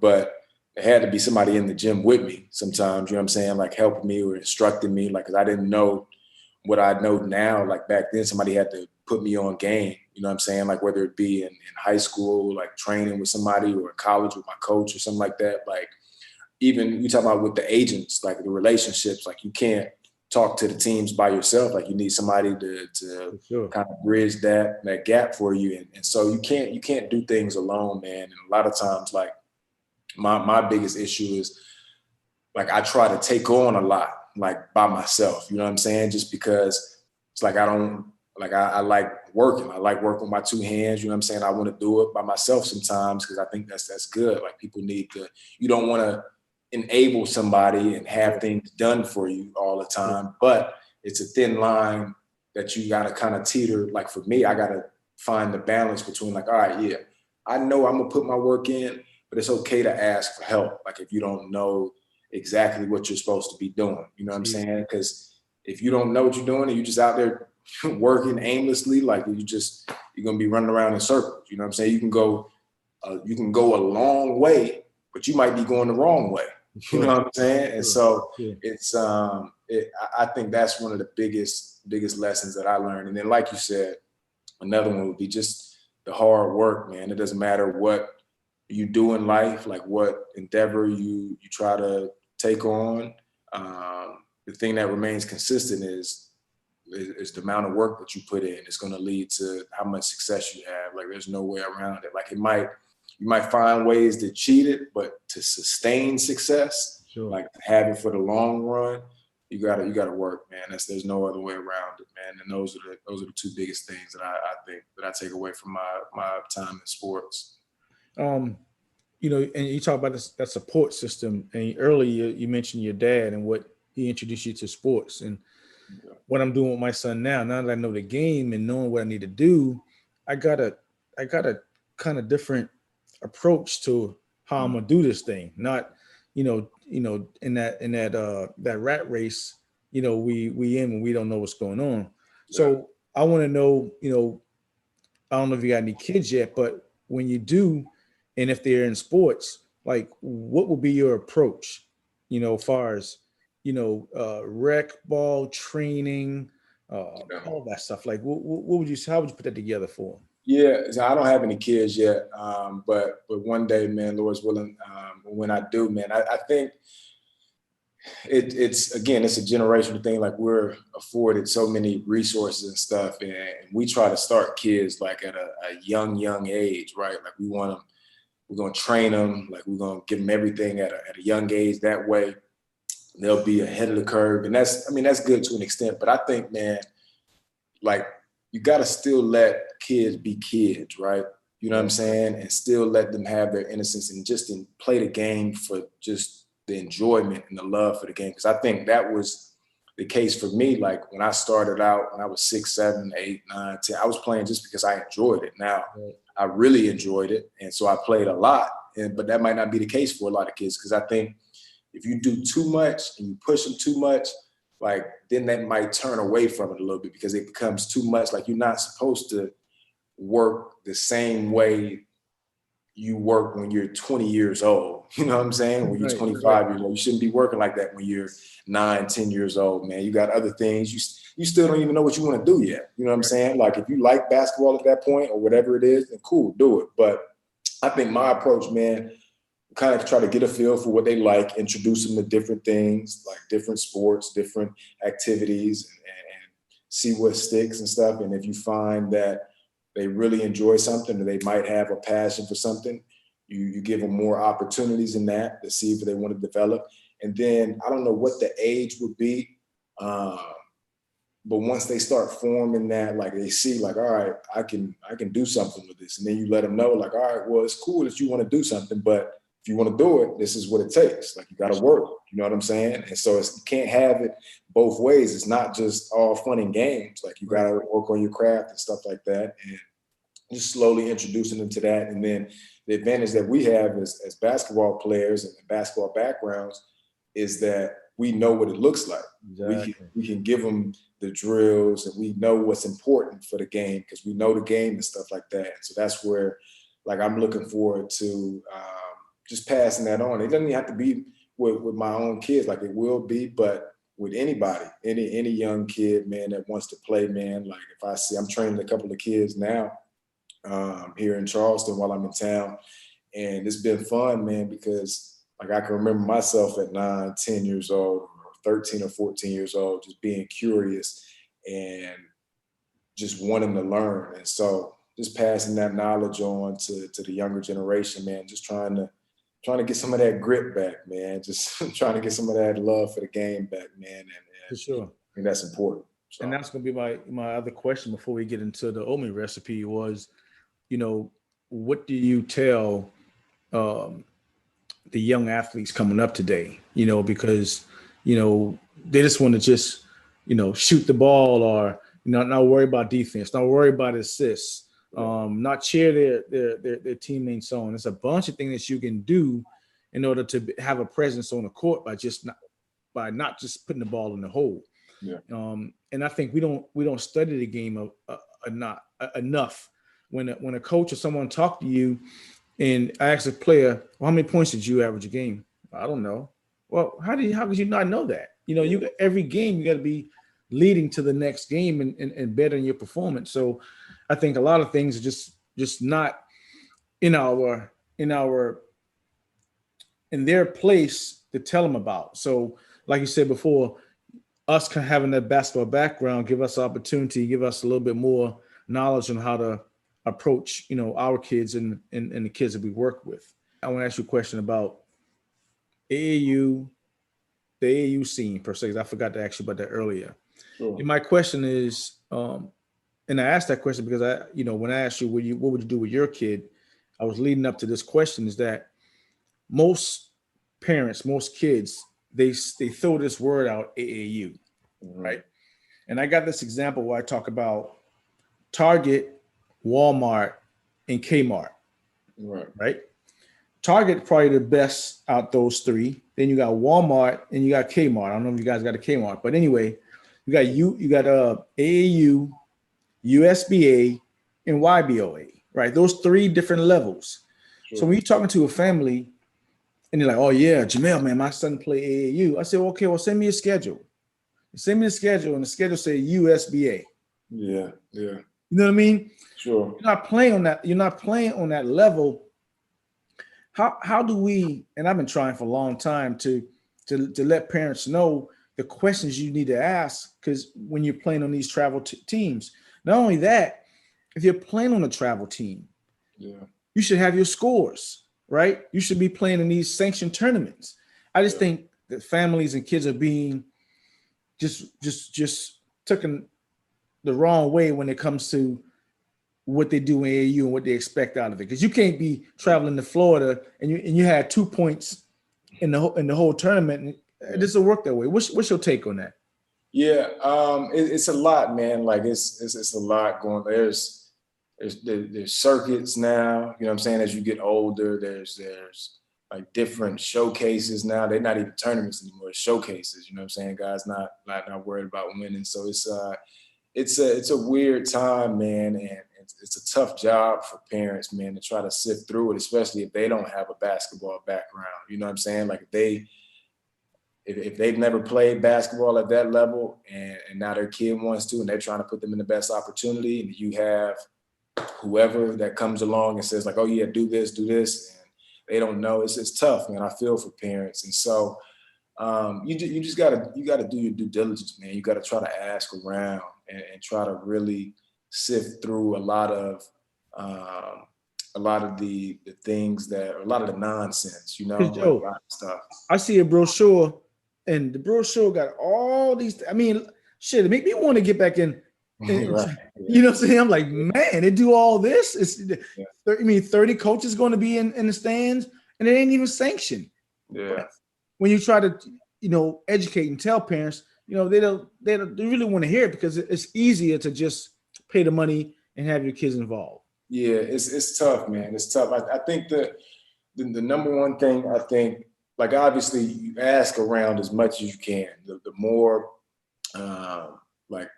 but it had to be somebody in the gym with me sometimes, you know what I'm saying? Like helping me or instructing me, like, cause I didn't know what I know now. Like back then somebody had to put me on game, you know what I'm saying? Like whether it be in high school, like training with somebody, or college with my coach or something like that. Like even you talk about with the agents, like the relationships, like you can't talk to the teams by yourself. Like you need somebody to sure. kind of bridge that gap for you. And so you can't do things alone, man. And a lot of times, like my biggest issue is like I try to take on a lot, like by myself, you know what I'm saying? Just because it's like I like working. I like working with my two hands, you know what I'm saying? I want to do it by myself sometimes because I think that's good. Like people need to, you don't want to enable somebody and have things done for you all the time, but it's a thin line that you got to kind of teeter. Like for me, I got to find the balance between like, all right, yeah, I know I'm gonna put my work in, but it's okay to ask for help. Like if you don't know exactly what you're supposed to be doing, you know what I'm saying? Because if you don't know what you're doing and you're just out there working aimlessly, like you're gonna be running around in circles. You know what I'm saying? You can go a long way, but you might be going the wrong way. You know what I'm saying? And so it's I think that's one of the biggest lessons that I learned. And then, like you said, another one would be just the hard work, man. It doesn't matter what you do in life, like what endeavor you try to take on. The thing that remains consistent is the amount of work that you put in. It's going to lead to how much success you have. Like there's no way around it. Like you might find ways to cheat it, but to sustain success, like to have it for the long run, you gotta work, man. There's no other way around it, man. And those are the two biggest things that I think that I take away from my time in sports. You know, and you talk about that support system, and earlier you mentioned your dad and what he introduced you to sports, and what I'm doing with my son now that I know the game and knowing what I need to do, I got a kind of different approach to how I'm gonna do this thing. Not, in that rat race, we in when we don't know what's going on. So I want to know, I don't know if you got any kids yet, but when you do, and if they're in sports, like what would be your approach, as far as, rec ball training, all that stuff. Like how would you put that together for them? Yeah, I don't have any kids yet, but one day, man, Lord's willing, when I do, man, I think it's a generational thing. Like we're afforded so many resources and stuff, and we try to start kids like at a young age, right? Like we're gonna train them, like we're gonna give them everything at a young age. That way, they'll be ahead of the curve, and that's good to an extent. But I think, man, like you got to still let kids be kids, right? You know what I'm saying? And still let them have their innocence and just play the game for just the enjoyment and the love for the game. Because I think that was the case for me. Like when I started out, when I was 6, 7, 8, 9, 10, I was playing just because I enjoyed it. Now, I really enjoyed it. And so I played a lot. But that might not be the case for a lot of kids, because I think if you do too much and you push them too much, like then that might turn away from it a little bit because it becomes too much. Like you're not supposed to work the same way you work when you're 20 years old. You know what I'm saying? When you're 25 years old, you shouldn't be working like that when you're 9, 10 years old, man. You got other things. You still don't even know what you want to do yet. You know what I'm saying? Like if you like basketball at that point or whatever it is, then cool, do it. But I think my approach, man, kind of try to get a feel for what they like, introduce them to different things, like different sports, different activities, and see what sticks and stuff. And if you find that they really enjoy something or they might have a passion for something, you give them more opportunities in that to see if they want to develop. And then I don't know what the age would be, but once they start forming that, like they see like, all right, I can do something with this. And then you let them know like, all right, well, it's cool that you want to do something, but if you want to do it, this is what it takes. Like you got to work, you know what I'm saying? And so you can't have it both ways. It's not just all fun and games. Like you got to work on your craft and stuff like that. And just slowly introducing them to that. And then the advantage that we have as basketball players and basketball backgrounds is that we know what it looks like. Exactly. We can give them the drills and we know what's important for the game because we know the game and stuff like that. And so that's where like I'm looking forward to just passing that on. It doesn't even have to be with my own kids, like it will be, but with anybody, any young kid, man, that wants to play, man. Like if I see, I'm training a couple of kids now here in Charleston while I'm in town, and it's been fun, man, because like I can remember myself at 9, 10 years old, or 13 or 14 years old, just being curious and just wanting to learn. And so just passing that knowledge on to the younger generation, man, just trying to get some of that grit back, man. Just trying to get some of that love for the game back, man. And For sure. I think that's important. So. And that's going to be my other question before we get into the oatmeal recipe was, what do you tell the young athletes coming up today? Because, they just want to just, shoot the ball or, not worry about defense, not worry about assists, not cheer their teammates on. There's a bunch of things that you can do in order to have a presence on the court by not just putting the ball in the hole. Yeah. And I think we don't study the game enough. When a coach or someone talk to you, and I ask a player, well, how many points did you average a game? I don't know. Well, how could you not know that? Every game you got to be leading to the next game and bettering your performance. So I think a lot of things are just not in their place to tell them about. So like you said before, us having that basketball background give us opportunity, give us a little bit more knowledge on how to approach, our kids and the kids that we work with. I want to ask you a question about AAU, the AAU scene per se, because I forgot to ask you about that earlier. Sure. And my question is, and I asked that question because when I asked you, what would you do with your kid? I was leading up to this question is that most parents, most kids, they throw this word out, AAU, right? And I got this example where I talk about Target, Walmart, and Kmart, right? Target probably the best out those three. Then you got Walmart and you got Kmart. I don't know if you guys got a Kmart, but anyway, you got AAU, USBA, and YBOA, right? Those three different levels. Sure. So when you're talking to a family and they're like, oh yeah, Jermel, man, my son play AAU. I said, okay, well, send me a schedule. Send me the schedule, and the schedule say USBA. Yeah. You know what I mean? Sure. You're not playing on that. You're not playing on that level. How do we? And I've been trying for a long time to let parents know the questions you need to ask, because when you're playing on these travel teams, not only that, if you're playing on a travel team, you should have your scores, right? You should be playing in these sanctioned tournaments. I just think that families and kids are being just taken the wrong way when it comes to what they do in AAU and what they expect out of it. Because you can't be traveling to Florida and you had 2 points in the whole tournament. It doesn't work that way. What's your take on that? Yeah, it's a lot, man. Like it's a lot going. There's circuits now. You know what I'm saying? As you get older, there's like different showcases now. They're not even tournaments anymore. It's showcases. You know what I'm saying? Guys not worried about winning. So it's a weird time, man, and it's a tough job for parents, man, to try to sift through it, especially if they don't have a basketball background. You know what I'm saying? Like if they've never played basketball at that level and now their kid wants to, and they're trying to put them in the best opportunity, and you have whoever that comes along and says like, oh yeah, do this, and they don't know. It's tough, man. I feel for parents. And so you just gotta do your due diligence, man. You gotta try to ask around and try to really sift through a lot of the things a lot of the nonsense, you know, Joe, a lot of stuff. I see a brochure, and the brochure got all these. I mean, shit, it make me want to get back in. Right. You know what I'm saying? I'm like, man, they do all this. 30 coaches going to be in the stands, and it ain't even sanctioned. Yeah. When you try to, educate and tell parents, they really want to hear it because it's easier to just pay the money and have your kids involved. Yeah, it's tough, man. It's tough. I think the number one thing, I think, like obviously you ask around as much as you can. The more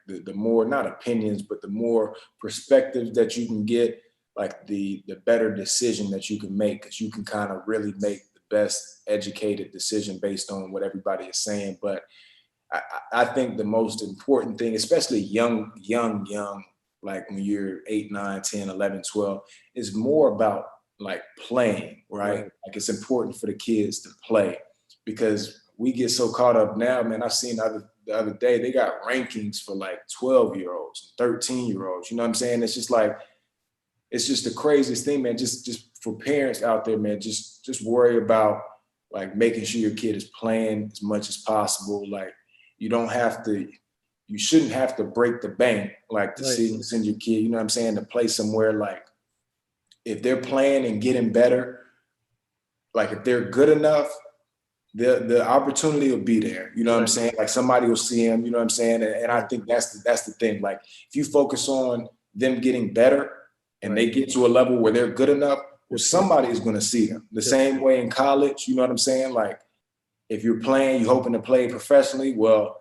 the more, not opinions, but the more perspectives that you can get, like the better decision that you can make, because you can kind of really make the best educated decision based on what everybody is saying. But I think the most important thing, especially young, like when you're 8, 9, 10, 11, 12, is more about like playing, right? Like it's important for the kids to play, because we get so caught up now, man. I seen the other day, they got rankings for like 12-year-olds, 13-year-olds. You know what I'm saying? It's just like, it's just the craziest thing, man. Just for parents out there, man, just worry about like making sure your kid is playing as much as possible. Like you shouldn't have to break the bank, like to send your kid, you know what I'm saying, to play somewhere. Like if they're playing and getting better, like if they're good enough, the opportunity will be there. You know what I'm saying? Like somebody will see them, you know what I'm saying? And I think that's the thing. Like if you focus on them getting better and they get to a level where they're good enough, well, somebody is going to see them. The same way in college, you know what I'm saying? Like if you're playing, you're hoping to play professionally, well,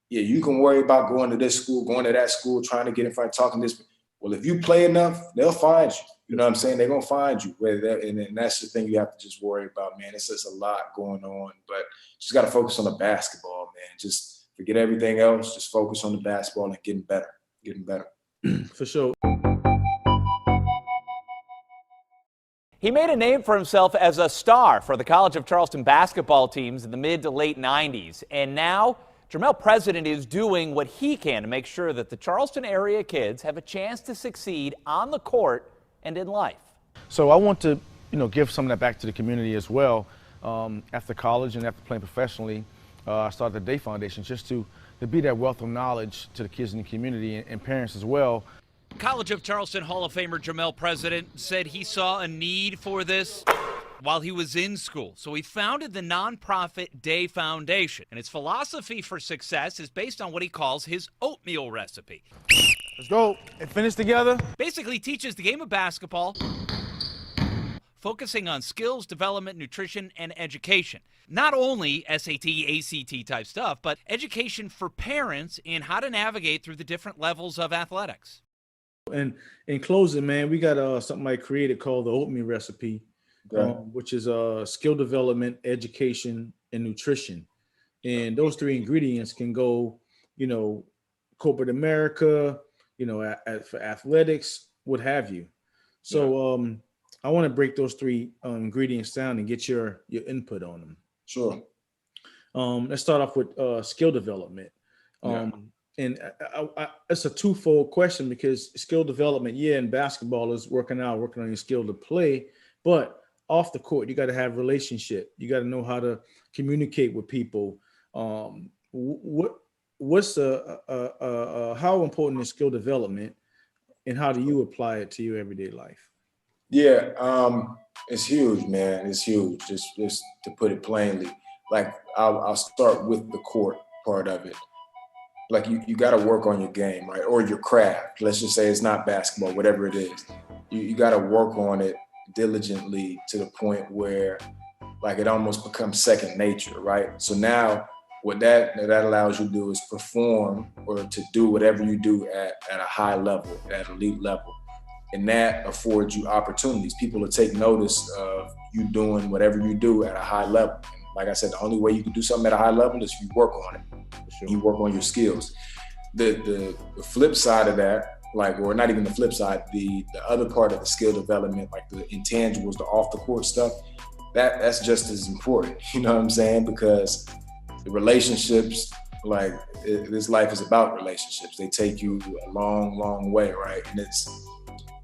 yeah, you can worry about going to this school, going to that school, trying to get in front, talking this. Well, if you play enough, they'll find you. You know what I'm saying? They're going to find you. And that's the thing you have to just worry about, man. It's just a lot going on, but just got to focus on the basketball, man. Just forget everything else. Just focus on the basketball and getting better. For sure. He made a name for himself as a star for the College of Charleston basketball teams in the mid to late 90s. And now Jermel president is doing what he can to make sure that the Charleston area kids have a chance to succeed on the court and in life. So I want to, give some of that back to the community as well. After college and after playing professionally, I started the Day Foundation just to be that wealth of knowledge to the kids in the community and parents as well. College of Charleston Hall of Famer Jermel president said he saw a need for this while he was in school. So he founded the nonprofit Day Foundation. And its philosophy for success is based on what he calls his oatmeal recipe. Let's go and finish together. Basically teaches the game of basketball, focusing on skills, development, nutrition, and education. Not only SAT, ACT type stuff, but education for parents in how to navigate through the different levels of athletics. And in closing, man, we got something I created called the oatmeal recipe, which is skill development, education, and nutrition. And those three ingredients can go, corporate America, for athletics, what have you. So I want to break those three ingredients down and get your input on them. Sure. Let's start off with skill development. And it's a twofold question because skill development, in basketball is working on your skill to play, but off the court, you got to have relationship. You got to know how to communicate with people. What's how important is skill development, and how do you apply it to your everyday life? Yeah, it's huge, man. It's huge. Just to put it plainly, like I'll start with the court part of it. Like you got to work on your game, right? Or your craft. Let's just say it's not basketball, whatever it is. You got to work on it diligently to the point where like it almost becomes second nature, right? So now what that allows you to do is perform or to do whatever you do at a high level, at elite level. And that affords you opportunities. People will take notice of you doing whatever you do at a high level. And like I said, the only way you can do something at a high level is if you work on it. You work on your skills. The flip side of that, or not even the flip side, the other part of the skill development, like the intangibles, the off the court stuff, that's just as important. You know what I'm saying? Because the relationships, this life is about relationships. They take you a long, long way, right? And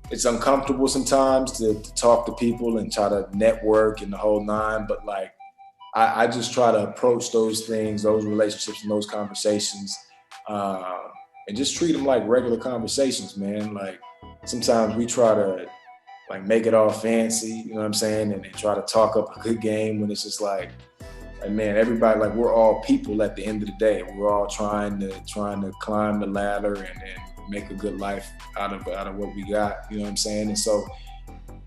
it's uncomfortable sometimes to talk to people and try to network and the whole nine, but I just try to approach those things, those relationships and those conversations, and just treat them like regular conversations, man. Like sometimes we try to make it all fancy, you know what I'm saying? And try to talk up a good game when it's just like, man, everybody, we're all people at the end of the day. We're all trying to climb the ladder and make a good life out of what we got, you know what I'm saying? And so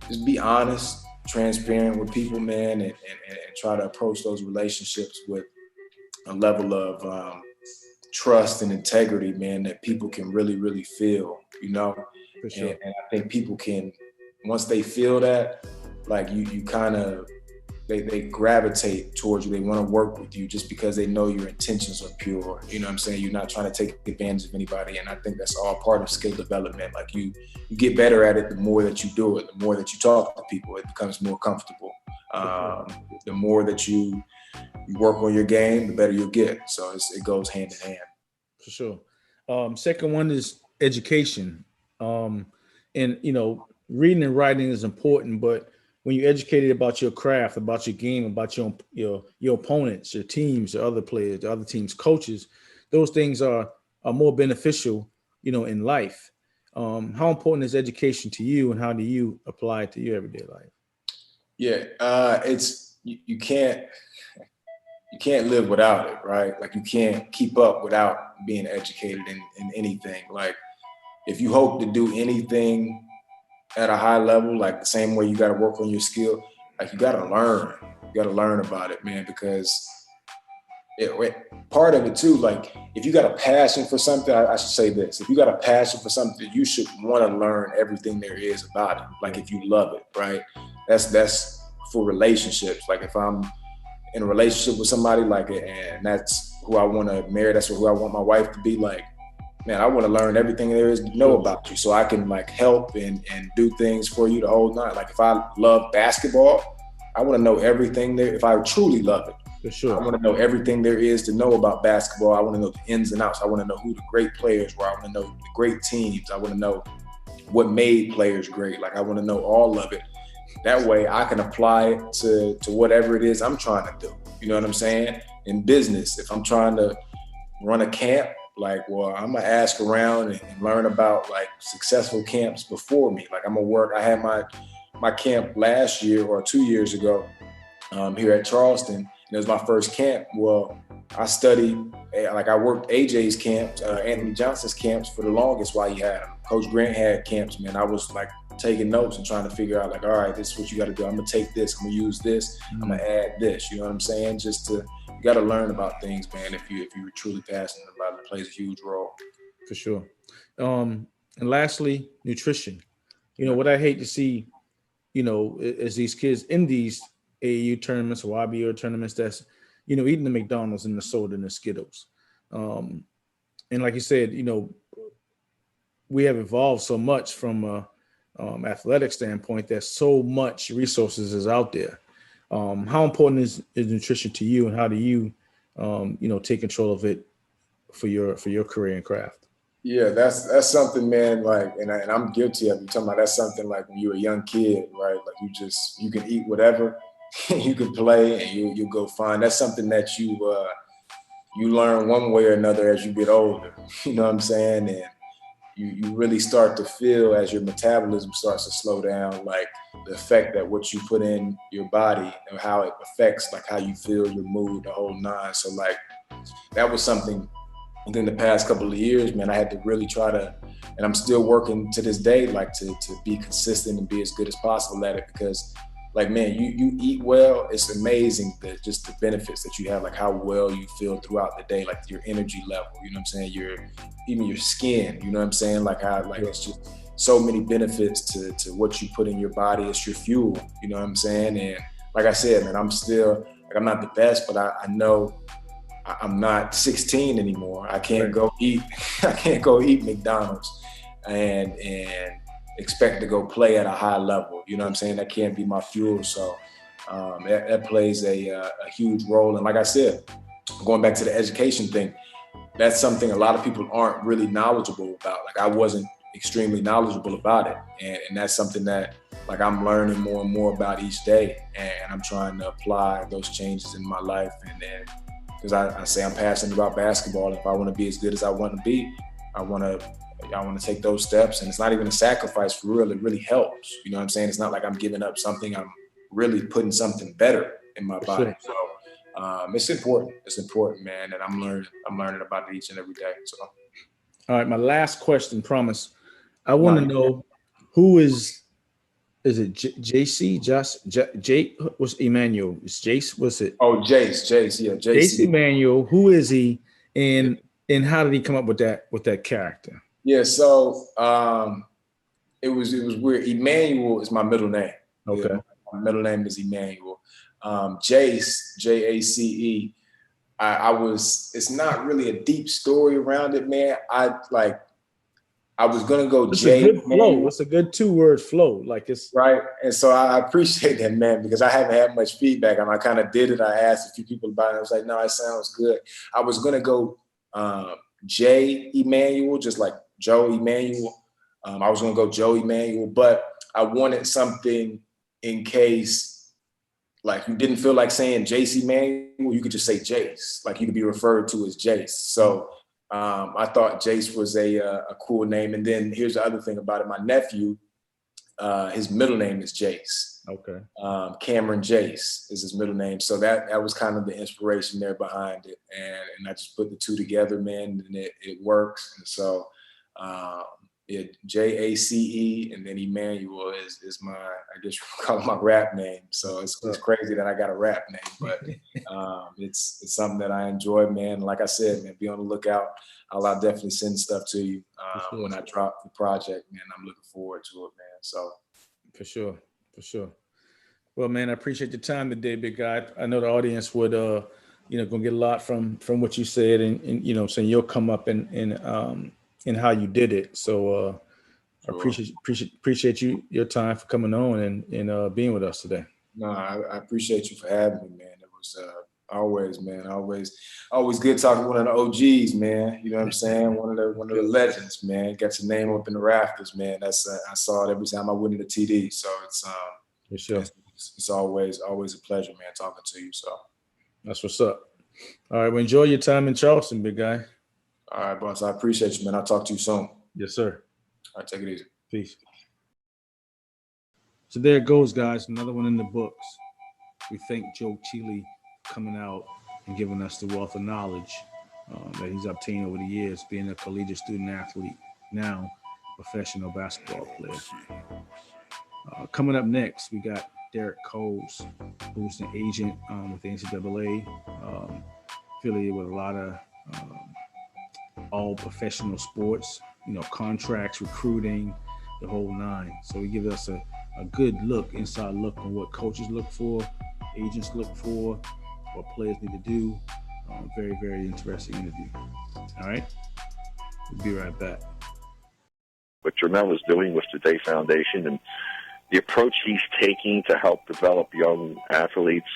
just be honest, transparent with people, man, and try to approach those relationships with a level of trust and integrity, man, that people can really, really feel, For sure. And I think people can, once they feel that, you kind of, they gravitate towards you. They want to work with you just because they know your intentions are pure. You know what I'm saying? You're not trying to take advantage of anybody. And I think that's all part of skill development. You get better at it the more that you do it, the more that you talk to people, it becomes more comfortable. The more that you you work on your game, the better you'll get. So it goes hand in hand. For sure. Second one is education. And, reading and writing is important, but when you're educated about your craft, about your game, about your opponents, your teams, your other players, the other teams' coaches, those things are more beneficial, in life. How important is education to you, and how do you apply it to your everyday life? Yeah, it's you can't live without it, right? Like you can't keep up without being educated in anything. Like if you hope to do anything at a high level, like the same way you got to work on your skill, like you got to learn. You got to learn about it, man, because part of it too, like if you got a passion for something, I should say this, if you got a passion for something, you should want to learn everything there is about it. Like if you love it, right? That's for relationships. Like if I'm in a relationship with somebody, like, and that's who I want to marry, that's who I want my wife to be, like, man, I want to learn everything there is to know about you so I can like help and do things for you the whole night. Like if I love basketball, I want to know everything there. If I truly love it, for sure, I want to know everything there is to know about basketball. I want to know the ins and outs. I want to know who the great players were. I want to know the great teams. I want to know what made players great. Like I want to know all of it. That way I can apply it to whatever it is I'm trying to do. You know what I'm saying? In business, if I'm trying to run a camp, like, well, I'm gonna ask around and learn about like successful camps before me. Like I'm gonna work. I had my camp last year or 2 years ago here at Charleston, and it was my first camp. Well, I studied, like I worked AJ's camps, Anthony Johnson's camps for the longest while he had them. Coach Grant had camps, man. I was like taking notes and trying to figure out like, all right, this is what you got to do. I'm gonna take this, I'm gonna use this, I'm gonna add this. You know what I'm saying? You got to learn about things, man. If you were truly passionate about it, it plays a huge role. For sure. And lastly, nutrition. What I hate to see, is these kids in these AAU tournaments or IBO tournaments that's, eating the McDonald's and the soda and the Skittles. And like you said, we have evolved so much from a athletic standpoint that so much resources is out there. How important is nutrition to you, and how do you, take control of it for your career and craft? Yeah, that's something, man. Like, and I'm guilty of it. You're talking about that's something like when you're a young kid, right? Like you can eat whatever, you can play, and you go find. That's something that you learn one way or another as you get older. You know what I'm saying? And you really start to feel as your metabolism starts to slow down, like the effect that what you put in your body and how it affects like how you feel, your mood, the whole nine. So like that was something within the past couple of years, man, I had to really try to, and I'm still working to this day, like to be consistent and be as good as possible at it, because like, man, you eat well, it's amazing that just the benefits that you have, like how well you feel throughout the day, like your energy level, you know what I'm saying? Even your skin, you know what I'm saying? Like how, like it's just so many benefits to what you put in your body. It's your fuel, you know what I'm saying? And like I said, man, I'm still, like I'm not the best, but I know I'm not 16 anymore. I can't go eat McDonald's and expect to go play at a high level. You know what I'm saying? That can't be my fuel. So that plays a huge role. And like I said, going back to the education thing, that's something a lot of people aren't really knowledgeable about. Like I wasn't extremely knowledgeable about it. And that's something that like I'm learning more and more about each day. And I'm trying to apply those changes in my life. And then, because I say I'm passionate about basketball. If I want to be as good as I want to be, I want to take those steps. And it's not even a sacrifice for real. It really helps. You know what I'm saying? It's not like I'm giving up something. I'm really putting something better in my body. So it's important. It's important, man. And I'm learning about it each and every day. So. All right. My last question, promise. I want to know who is it JC? Jake was Emmanuel. Is Jace? What's it? Oh, Jace. Yeah, Jace Emmanuel. Who is he? And how did he come up with that character? Yeah, so it was weird. Emmanuel is my middle name. Okay. Yeah, my middle name is Emmanuel. Jace, Jace. It's not really a deep story around it, man. I I was gonna go It's Jay. a good flow. It's a good 2-word flow. Like it's right. And so I appreciate that, man, because I haven't had much feedback. And I kind of did it. I asked a few people about it. I was like, no, it sounds good. I was gonna go J. Emmanuel, just like Joe Emmanuel. I was gonna go Joe Emmanuel, but I wanted something in case, like, you didn't feel like saying Jace Emmanuel, you could just say Jace. Like, you could be referred to as Jace. So I thought Jace was a cool name. And then here's the other thing about it. My nephew, his middle name is Jace. okay. Cameron Jace is his middle name. So that was kind of the inspiration there behind it. And I just put the two together, man, and it works. And so Jace, and then Emmanuel is my, I guess you would call it my rap name. So it's crazy that I got a rap name, but it's something that I enjoy, man. Like I said, man, be on the lookout. I'll definitely send stuff to you when I drop the project, man. I'm looking forward to it, man. So for sure. Well, man, I appreciate your time today, big guy. I know the audience would gonna get a lot from what you said, and saying you'll come up and how you did it. So I appreciate your time for coming on and being with us today. No, I appreciate you for having me, man. It was always good talking to one of the OGs, man. You know what I'm saying? One of the legends, man. Got your name up in the rafters, man. That's I saw it every time I went into TD. So it's for sure. It's always a pleasure, man, talking to you. So that's what's up. All right, well, enjoy your time in Charleston, big guy. All right, boss. I appreciate you, man. I'll talk to you soon. Yes, sir. All right, take it easy. Peace. So there it goes, guys. Another one in the books. We thank Joe Chealey coming out and giving us the wealth of knowledge that he's obtained over the years, being a collegiate student athlete, now professional basketball player. Coming up next, we got Derek Coles, who's an agent with the NCAA, affiliated with a lot of all professional sports, contracts, recruiting, the whole nine. So he gives us a good inside look on what coaches look for, agents look for, what players need to do. Very, very interesting interview. All right, we'll be right back. What Jermel is doing with the Day Foundation and the approach he's taking to help develop young athletes,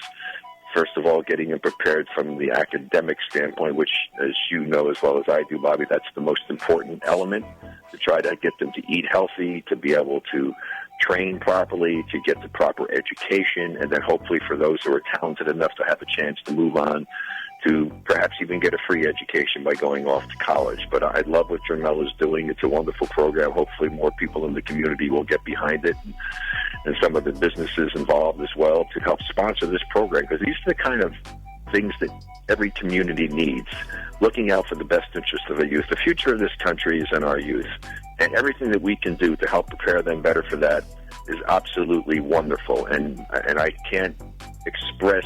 first of all, getting them prepared from the academic standpoint, which, as you know as well as I do, Bobby, that's the most important element, to try to get them to eat healthy, to be able to train properly, to get the proper education, and then hopefully for those who are talented enough to have a chance to move on to perhaps even get a free education by going off to college. But I love what Jermel is doing. It's a wonderful program. Hopefully more people in the community will get behind it, and some of the businesses involved as well, to help sponsor this program, because these are the kind of things that every community needs, looking out for the best interest of the youth. The future of this country is in our youth, and everything that we can do to help prepare them better for that is absolutely wonderful. And I can't express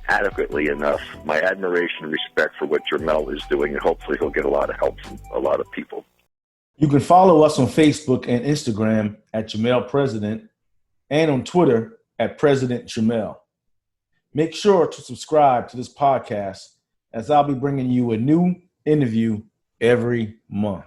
adequately enough my admiration and respect for what Jermel is doing, and hopefully he'll get a lot of help from a lot of people. You can follow us on Facebook and Instagram at Jermel President, and on Twitter at President Jermel. Make sure to subscribe to this podcast, as I'll be bringing you a new interview every month.